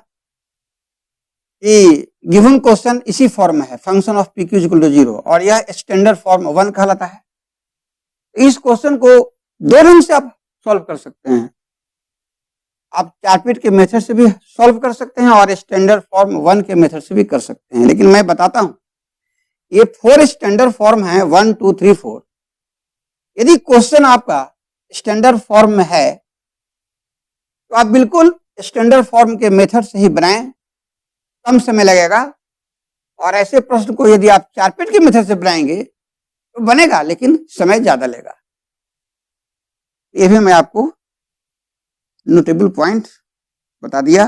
कि गिवन क्वेश्चन इसी फॉर्म में है, function of p q equal to 0, और यह स्टैंडर्ड फॉर्म 1 कहलाता है। इस क्वेश्चन को 2 ढंग से आप सॉल्व कर सकते हैं। आप चारपिट के मेथड से भी सॉल्व कर सकते हैं और स्टैंडर्ड फॉर्म 1 के मेथड से भी कर सकते हैं। लेकिन मैं बताता हूं, ये 4 स्टैंडर्ड फॉर्म है, 1 2 3 4। यदि क्वेश्चन आपका स्टैंडर्ड फॉर्म में है तो आप बिल्कुल स्टैंडर्ड फॉर्म के मेथड से ही बनाएं, कम समय लगेगा। और ऐसे प्रश्न को यदि आप चारपिट के मेथड से बनाएंगे तो बनेगा, लेकिन समय ज्यादा लेगा। ये भी मैं आपको नोटेबल पॉइंट बता दिया।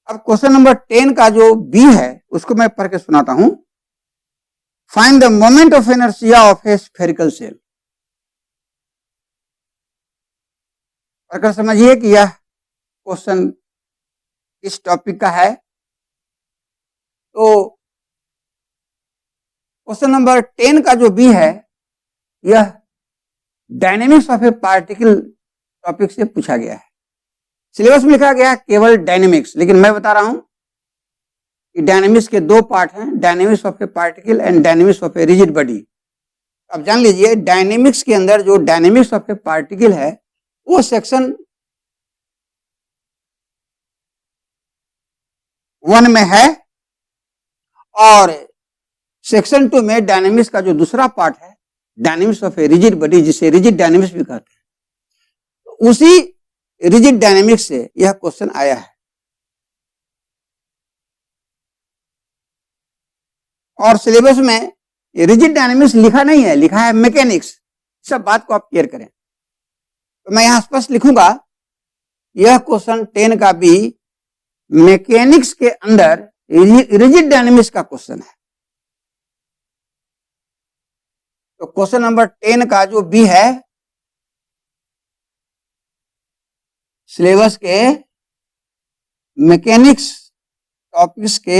अब क्वेश्चन नंबर 10 का जो बी है उसको मैं पढ़ के सुनाता हूं। Find the moment of inertia of A spherical shell. पढ़कर समझिए कि यह क्वेश्चन किस टॉपिक का है। तो क्वेश्चन नंबर 10 का जो बी है यह dynamics of A particle topic से पूछा गया है। सिलेबस में लिखा गया है केवल डायनेमिक्स, लेकिन मैं बता रहा हूं कि डायनेमिक्स के 2 पार्ट हैं, dynamics of A particle and dynamics of a rigid body. अब जान लीजिए डायनेमिक्स के अंदर जो डायनेमिक्स ऑफ ए पार्टिकल है वो सेक्शन 1 में है, और सेक्शन 2 में डायनेमिक्स का जो दूसरा पार्ट है dynamics of a rigid body, जिसे रिजिड डायनेमिक्स भी कहते हैं, तो उसी रिजिड डायनेमिक्स से यह क्वेश्चन आया है। और सिलेबस में रिजिड डायनेमिक्स लिखा नहीं है, लिखा है मैकेनिक्स। सब बात को आप क्लियर करें। तो मैं यहां स्पष्ट लिखूंगा, यह क्वेश्चन 10 का भी मैकेनिक्स के अंदर रिजिड डायनेमिक्स का क्वेश्चन है। तो क्वेश्चन नंबर 10 का जो बी है सिलेबस के मैकेनिक्स टॉपिक्स के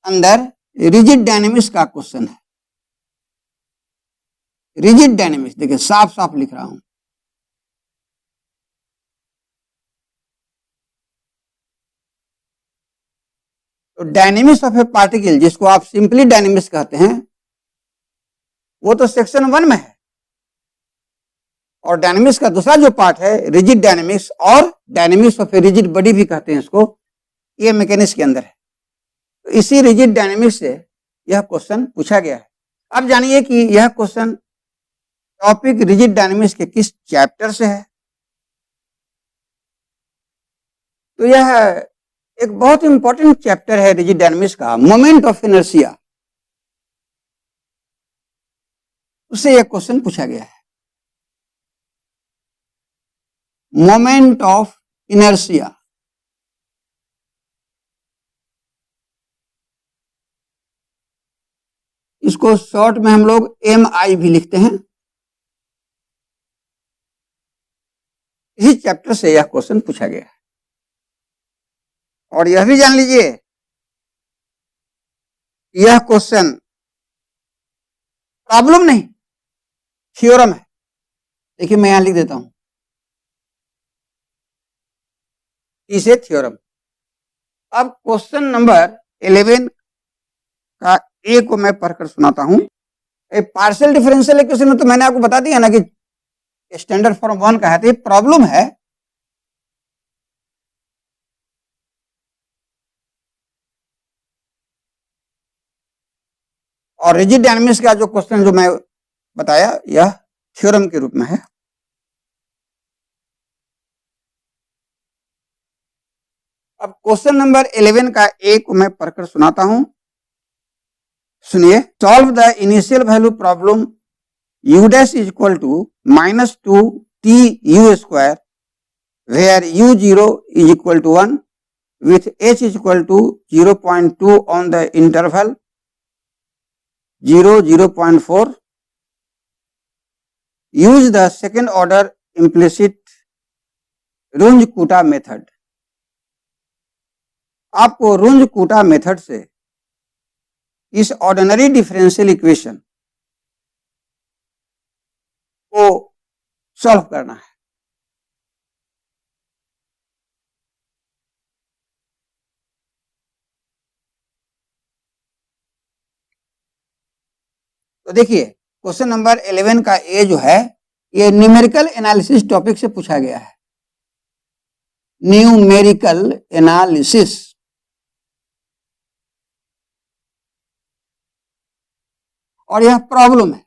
अंदर रिजिड डायनेमिक्स का क्वेश्चन है। रिजिड डायनेमिक्स देखिए साफ साफ लिख रहा हूं। तो डायनेमिक्स ऑफ ए पार्टिकल, जिसको आप सिंपली डायनेमिक्स कहते हैं, वो तो सेक्शन 1 में है, और डायनेमिक्स का दूसरा जो पार्ट है रिजिड डायनेमिक्स, और dynamics of a rigid body भी कहते हैं इसको, ये मैकेनिक्स के अंदर है। तो इसी रिजिड डायनेमिक्स से यह क्वेश्चन पूछा गया है। अब जानिए कि यह क्वेश्चन टॉपिक रिजिड डायनेमिक्स के किस चैप्टर से है। तो यह एक बहुत इंपॉर्टेंट चैप्टर है रिजिड डायनेमिक्स का, मोमेंट ऑफ इनर्शिया, उससे यह क्वेश्चन पूछा गया है। मोमेंट ऑफ इनर्शिया, इसको शॉर्ट में हम लोग MI भी लिखते हैं। इसी चैप्टर से यह क्वेश्चन पूछा गया है। और यह भी जान लीजिए यह क्वेश्चन प्रॉब्लम नहीं, थ्योरम है। देखिए मैं यहां लिख देता हूं, इसे थ्योरम। अब क्वेश्चन नंबर 11 का ए को मैं पढ़कर सुनाता हूं। पार्शियल डिफरेंशियल इक्वेशन में तो मैंने आपको बता दिया ना कि स्टैंडर्ड फॉर्म 1 का है, तो ये प्रॉब्लम है। और रिजिड डायनेमिक्स का जो क्वेश्चन जो मैं बताया यह थ्योरम के रूप में है। अब क्वेश्चन नंबर 11 का ए को मैं पढ़कर सुनाता हूं, सुनिए। Solve the initial value problem u dash is equal to -2tu square where u0 is equal to 1 with h is equal to 0.2 on the interval 0, 0.4. Use the second order implicit Runge-Kutta method. आपको Runge-Kutta method से इस ordinary differential equation को solve करना है। तो देखिए question number 11 का ए जो है ये न्यूमेरिकल एनालिसिस टॉपिक से पूछा गया है। न्यूमेरिकल एनालिसिस, और यह प्रॉब्लम है।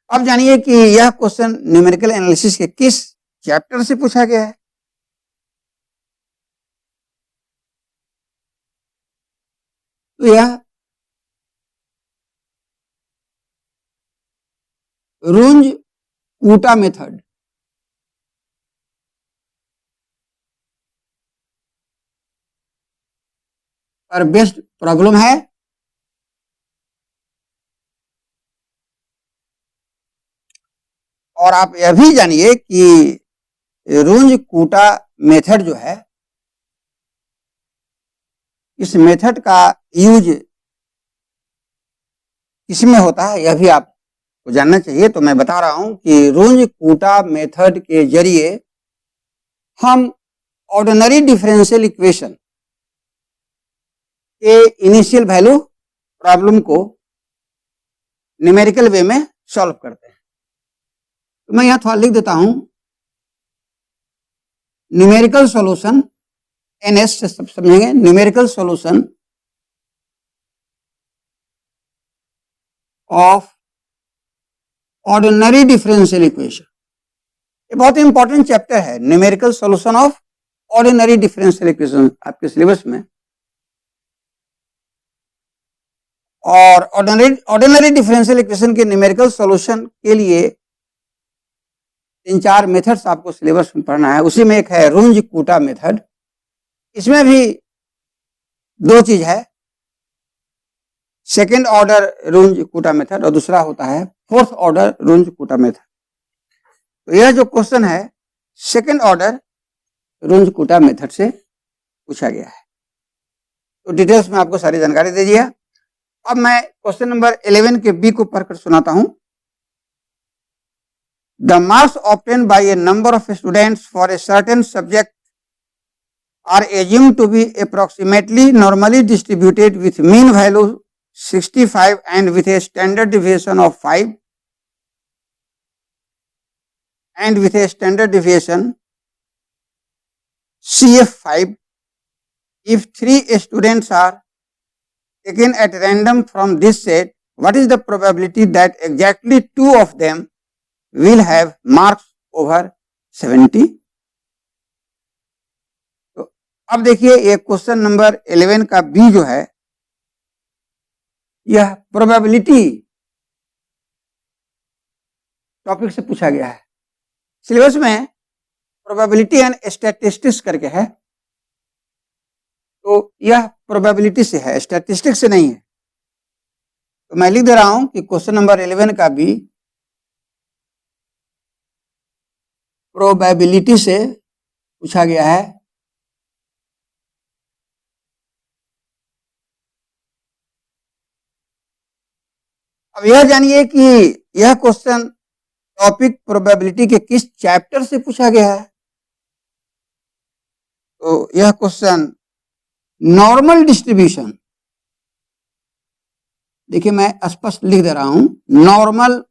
अब जानिए कि यह क्वेश्चन न्यूमेरिकल एनालिसिस के किस चैप्टर से पूछा गया है। तो यह Runge-Kutta मेथड पर बेस्ड प्रॉब्लम है। और आप यह भी जानिए कि Runge-Kutta मेथड जो है, इस मेथड का यूज किसमें होता है यह भी आपको जानना चाहिए। तो मैं बता रहा हूं कि Runge-Kutta मेथड के जरिए हम ऑर्डिनरी डिफरेंशियल इक्वेशन के इनिशियल वैल्यू प्रॉब्लम को न्यूमेरिकल वे में सॉल्व करते हैं। तो मैं यहां थोड़ा लिख देता हूं, न्यूमेरिकल सॉल्यूशन, NS से सब समझेंगे, numerical solution of ordinary differential equation. ये बहुत इंपॉर्टेंट चैप्टर है, numerical solution of ordinary differential equation आपके सिलेबस में। और ऑर्डिनरी डिफरेंशियल इक्वेशन के न्यूमेरिकल सॉल्यूशन के लिए 3-4 मेथड्स आपको सिलेबस में पढ़ना है। उसी में एक है Runge-Kutta मेथड। इसमें भी 2 चीज है, सेकेंड ऑर्डर Runge-Kutta मेथड और दूसरा होता है फोर्थ ऑर्डर Runge-Kutta मेथड। तो यह जो क्वेश्चन है सेकेंड ऑर्डर Runge-Kutta मेथड से पूछा गया है। तो डिटेल्स में आपको सारी जानकारी दे दिया। अब मैं क्वेश्चन नंबर 11 के बी को पढ़कर सुनाता हूं। The marks obtained by a number of students for a certain subject are assumed to be approximately normally distributed with mean value 65 and with a standard deviation of 5 and with a standard deviation CF5, if 3 students are taken at random from this set, what is the probability that exactly 2 of them will have marks over 70? तो अब देखिए ये question number 11 का B जो है, यह probability topic से पूछा गया है। सिलेबस में प्रोबेबिलिटी एंड स्टैटिस्टिक्स करके है, तो यह प्रोबेबिलिटी से है, स्टैटिस्टिक्स से नहीं है। तो मैं लिख दे रहा हूं कि क्वेश्चन नंबर 11 का बी प्रोबेबिलिटी से पूछा गया है। अब यह जानिए कि यह क्वेश्चन टॉपिक प्रोबेबिलिटी के किस चैप्टर से पूछा गया है। तो यह क्वेश्चन नॉर्मल डिस्ट्रीब्यूशन, देखिए मैं स्पष्ट लिख दे रहा हूं, नॉर्मल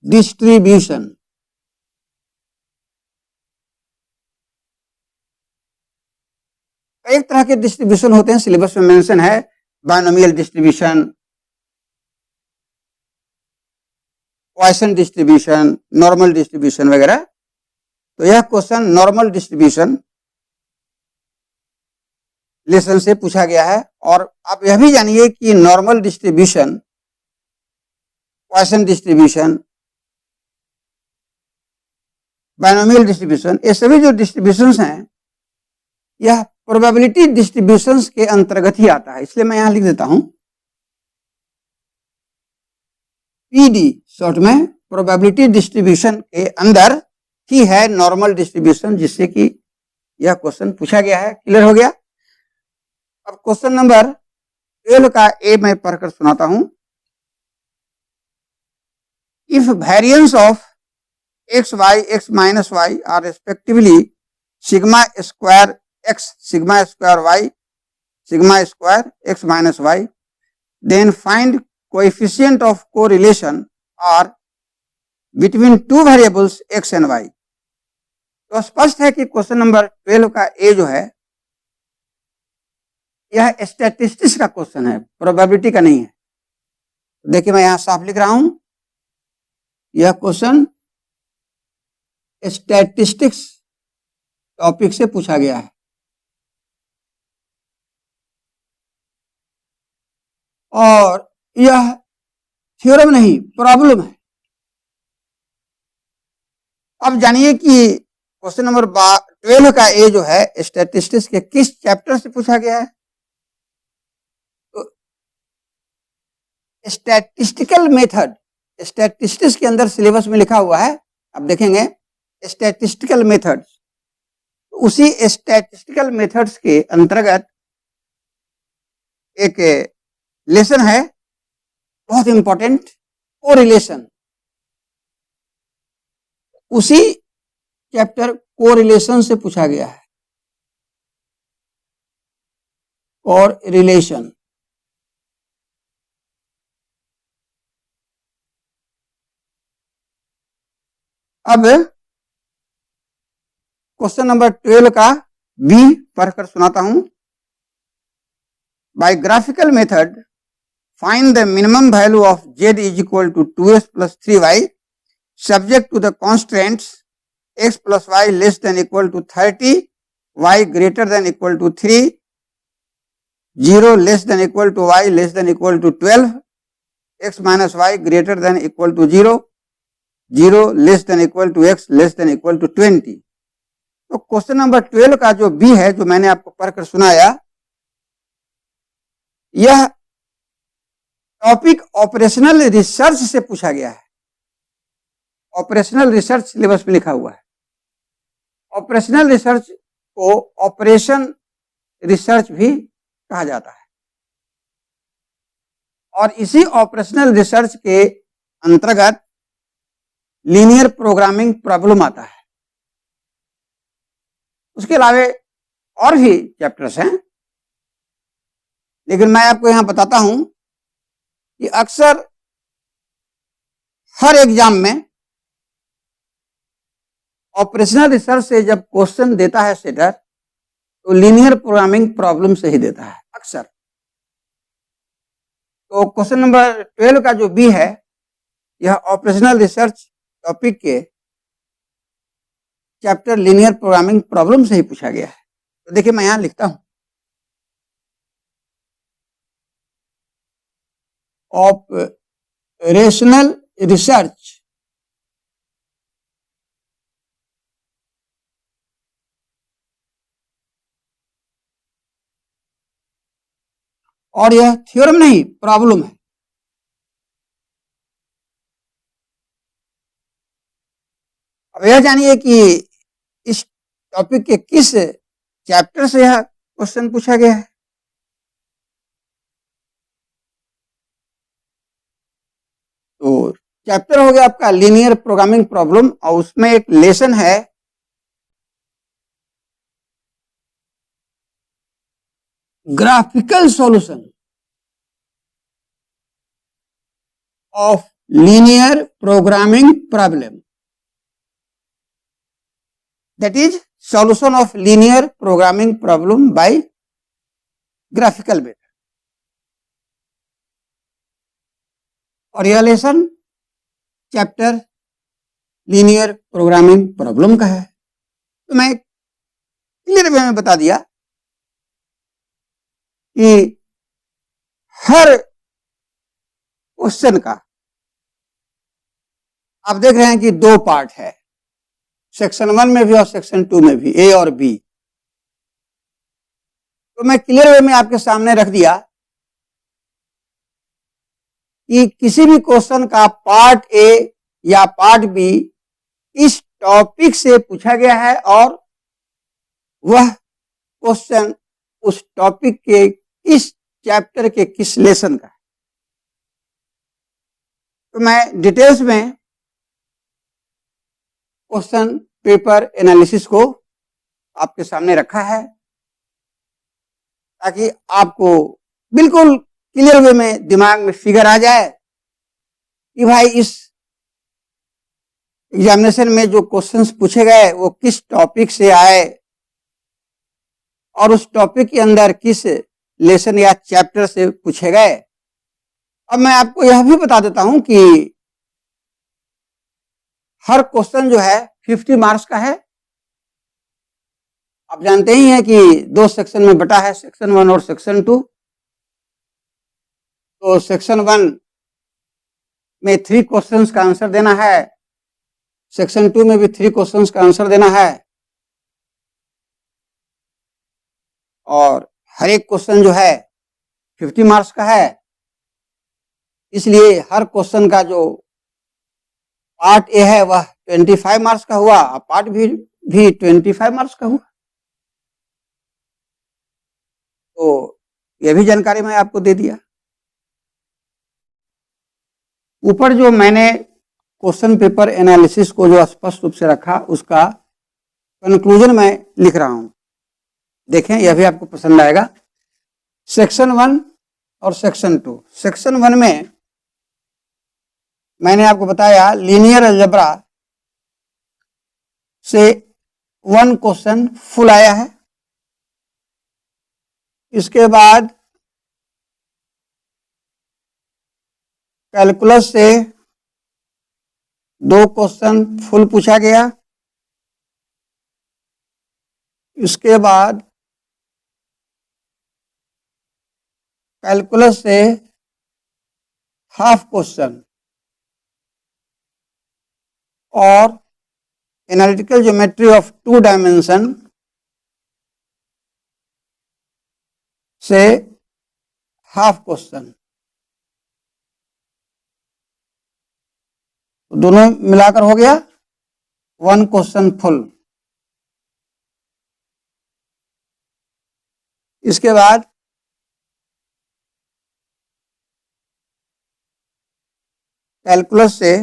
डिस्ट्रीब्यूशन। कई तरह के डिस्ट्रीब्यूशन होते हैं, सिलेबस में मेंशन है, binomial distribution, Poisson distribution, normal distribution वगैरह। तो यह क्वेश्चन नॉर्मल डिस्ट्रीब्यूशन लेसन से पूछा गया है। और आप यह भी जानिए कि normal distribution, Poisson distribution, binomial distribution, ये सभी जो डिस्ट्रीब्यूशंस हैं यह प्रोबेबिलिटी डिस्ट्रीब्यूशंस के अंतर्गत ही आता है। इसलिए मैं यहां लिख देता हूं पीडी, शॉर्ट में प्रोबेबिलिटी डिस्ट्रीब्यूशन के अंदर ही है नॉर्मल डिस्ट्रीब्यूशन, जिससे कि यह क्वेश्चन पूछा गया है। क्लियर हो गया। अब क्वेश्चन नंबर 12 का ए मैं पढ़कर सुनाता हूं। If variance of x y, x minus y are respectively sigma square x, sigma square y, sigma square x minus y, then find coefficient of correlation r between two variables x and y. तो स्पष्ट है कि question number 12 का ए जो है यह statistics का question है, प्रोबेबिलिटी का नहीं है। देखिए मैं यहां साफ लिख रहा हूं, यह क्वेश्चन स्टैटिस्टिक्स टॉपिक से पूछा गया है। और यह थ्योरम नहीं, प्रॉब्लम है। अब जानिए कि क्वेश्चन नंबर 12 का ए जो है स्टैटिस्टिक्स के किस चैप्टर से पूछा गया है। तो स्टैटिस्टिकल मेथड, स्टैटिस्टिक्स के अंदर सिलेबस में लिखा हुआ है, आप देखेंगे स्टैटिस्टिकल मेथड्स। उसी स्टैटिस्टिकल मेथड्स के अंतर्गत एक लेसन है बहुत इंपॉर्टेंट, कोरिलेशन। उसी चैप्टर कोरिलेशन से पूछा गया है, और रिलेशन। अब क्वेश्चन नंबर 12 का बी पढ़कर सुनाता हूं। By graphical method find the minimum value of z is equal to 2x plus 3y subject to the constraints x plus y less than equal to 30, y greater than equal to 3, 0 less than equal to y less than equal to 12, x minus y greater than equal to 0, 0 less than equal to x less than equal to 20। तो question number 12 का जो B है, जो मैंने आपको पढ़कर सुनाया, यह टॉपिक ऑपरेशनल रिसर्च से पूछा गया है। ऑपरेशनल रिसर्च सिलेबस में लिखा हुआ है। ऑपरेशनल रिसर्च को ऑपरेशन रिसर्च भी कहा जाता है, और इसी ऑपरेशनल रिसर्च के अंतर्गत लीनियर प्रोग्रामिंग प्रॉब्लम आता है। उसके अलावा और भी चैप्टर्स हैं, लेकिन मैं आपको यहां बताता हूं कि अक्सर हर एग्जाम में ऑपरेशनल रिसर्च से जब क्वेश्चन देता है सेटर तो लीनियर प्रोग्रामिंग प्रॉब्लम से ही देता है अक्सर। तो क्वेश्चन नंबर 12 का जो बी है यह ऑपरेशनल रिसर्च टॉपिक के चैप्टर लीनियर प्रोग्रामिंग प्रॉब्लम से ही पूछा गया है। तो देखिए मैं यहां लिखता हूं ऑपरेशनल रिसर्च और यह थ्योरम नहीं प्रॉब्लम है। अब यह जानिए कि इस टॉपिक के किस चैप्टर से यह क्वेश्चन पूछा गया है। तो चैप्टर हो गया आपका लीनियर प्रोग्रामिंग प्रॉब्लम और उसमें एक लेसन है graphical solution of linear programming problem, that is solution of linear programming problem by graphical method। और यह lesson chapter linear programming problem का है। तो मैं क्लियर वे में बता दिया कि हर क्वेश्चन का आप देख रहे हैं कि दो पार्ट है, सेक्शन 1 में भी और सेक्शन 2 में भी, ए और बी। तो मैं क्लियर वे में आपके सामने रख दिया कि किसी भी क्वेश्चन का पार्ट ए या पार्ट बी इस टॉपिक से पूछा गया है और वह क्वेश्चन उस टॉपिक के किस चैप्टर के किस लेसन का है। तो मैं डिटेल्स में क्वेश्चन पेपर एनालिसिस को आपके सामने रखा है ताकि आपको बिल्कुल क्लियर वे में दिमाग में फिगर आ जाए कि भाई इस एग्जामिनेशन में जो क्वेश्चंस पूछे गए वो किस टॉपिक से आए और उस टॉपिक के अंदर किस लेसन या चैप्टर से पूछे गए। अब मैं आपको यह भी बता देता हूं कि हर क्वेश्चन जो है 50 मार्क्स का है। आप जानते ही हैं कि दो सेक्शन में बटा है, सेक्शन 1 और सेक्शन 2। तो सेक्शन 1 में 3 क्वेश्चंस का आंसर देना है, सेक्शन 2 में भी 3 क्वेश्चंस का आंसर देना है और हर एक क्वेश्चन जो है 50 मार्क्स का है। इसलिए हर क्वेश्चन का जो पार्ट ए है वह 25 मार्क्स का हुआ और पार्ट भी 25 मार्क्स का हुआ। तो यह भी जानकारी मैं आपको दे दिया। ऊपर जो मैंने क्वेश्चन पेपर एनालिसिस को जो स्पष्ट रूप से रखा उसका कंक्लूजन मैं लिख रहा हूं, देखें यह भी आपको पसंद आएगा। सेक्शन 1 और सेक्शन 2। सेक्शन 1 में मैंने आपको बताया लीनियर अलजेब्रा से 1 क्वेश्चन फुल आया है। इसके बाद कैलकुलस से 2 क्वेश्चन फुल पूछा गया। इसके बाद कैलकुलस से हाफ क्वेश्चन और एनालिटिकल ज्योमेट्री ऑफ 2 डायमेंशन से हाफ क्वेश्चन, दोनों मिलाकर हो गया 1 क्वेश्चन फुल। इसके बाद कैलकुलस से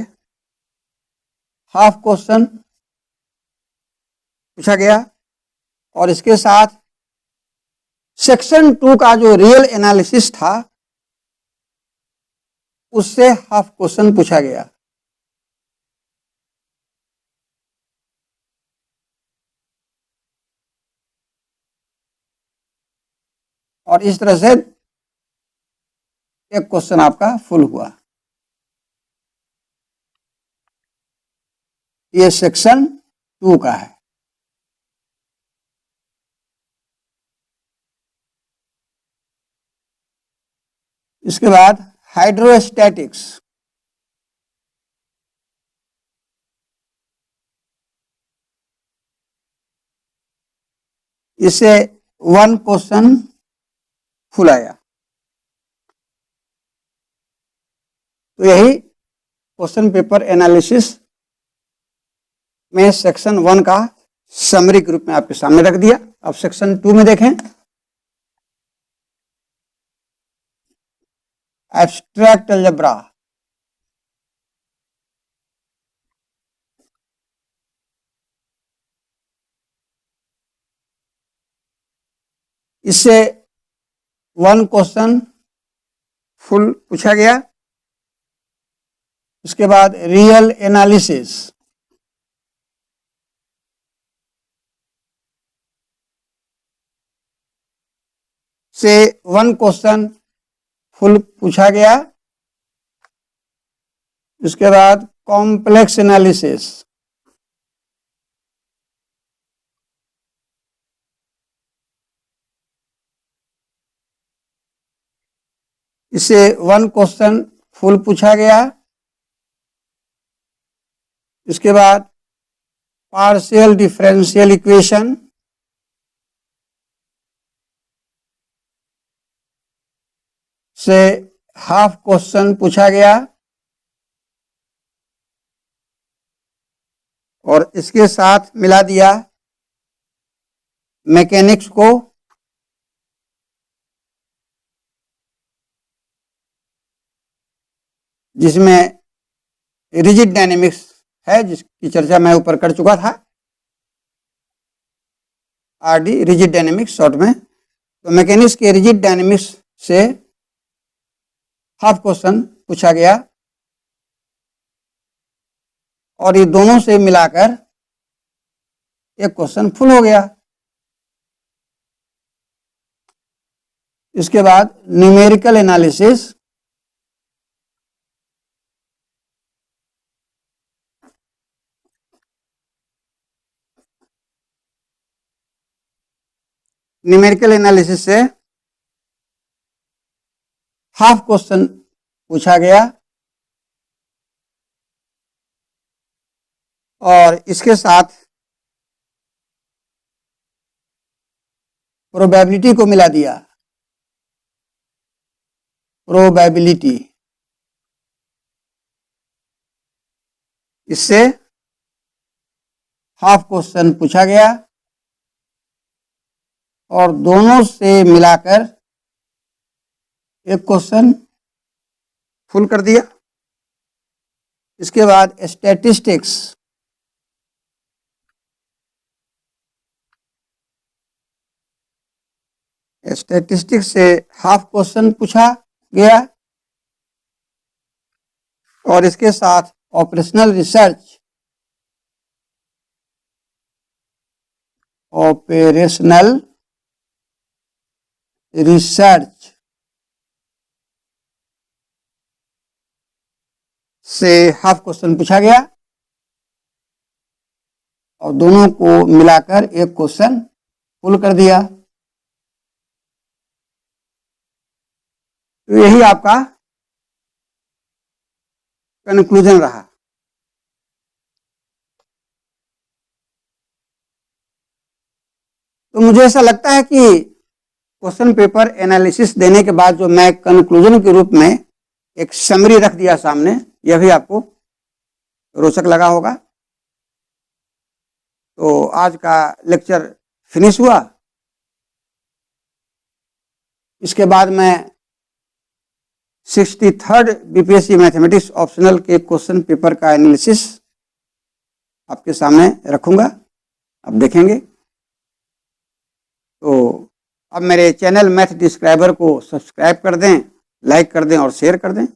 हाफ क्वेश्चन पूछा गया और इसके साथ सेक्शन 2 का जो रियल एनालिसिस था उससे हाफ क्वेश्चन पूछा गया। और इस तरह से एक क्वेश्चन आपका फुल हुआ। ये सेक्शन 2 का है। इसके बाद हाइड्रोस्टैटिक्स, इससे 1 क्वेश्चन फुल आया। तो यही क्वेश्चन पेपर एनालिसिस में सेक्शन 1 का समरी के रूप में आपके सामने रख दिया। अब सेक्शन 2 में देखें, एब्स्ट्रैक्ट अलजेब्रा। इससे 1 क्वेश्चन फुल पूछा गया। उसके बाद रियल एनालिसिस, से 1 क्वेश्चन फुल पूछा गया। उसके बाद कॉम्प्लेक्स एनालिसिस, इससे 1 क्वेश्चन फुल पूछा गया। इसके बाद पार्शियल डिफरेंशियल इक्वेशन, से हाफ क्वेश्चन पूछा गया। और इसके साथ मिला दिया मैकेनिक्स को, जिसमें रिजिड डायनेमिक्स है, जिसकी चर्चा मैं ऊपर कर चुका था, आरडी रिजिड डायनेमिक्स शॉर्ट में। तो मैकेनिक्स के रिजिड डायनेमिक्स से हाफ क्वेश्चन पूछा गया। और ये दोनों से मिलाकर एक क्वेश्चन फुल हो गया। इसके बाद न्यूमेरिकल एनालिसिस, न्यूमेरिकल एनालिसिस से हाफ क्वेश्चन पूछा गया। और इसके साथ प्रोबेबिलिटी को मिला दिया, प्रोबेबिलिटी, इससे हाफ क्वेश्चन पूछा गया। और दोनों से मिलाकर एक क्वेश्चन फुल कर दिया। इसके बाद स्टैटिस्टिक्स, स्टैटिस्टिक्स से हाफ क्वेश्चन पूछा गया। और इसके साथ ऑपरेशनल रिसर्च, ऑपरेशनल रिसर्च से हाफ क्वेश्चन पूछा गया। और दोनों को मिलाकर एक क्वेश्चन फुल कर दिया। तो यही आपका कंक्लूजन रहा। तो मुझे ऐसा लगता है कि क्वेश्चन पेपर एनालिसिस देने के बाद जो मैं कंक्लूजन के रूप में एक समरी रख दिया सामने, यह भी आपको रोचक लगा होगा। तो आज का लेक्चर फिनिश हुआ। इसके बाद मैं 63rd बीपीएससी मैथमेटिक्स ऑप्शनल के क्वेश्चन पेपर का एनालिसिस आपके सामने रखूंगा, आप देखेंगे। तो अब मेरे चैनल मैथ डिस्क्राइबर को सब्सक्राइब कर दें, लाइक कर दें और शेयर कर दें।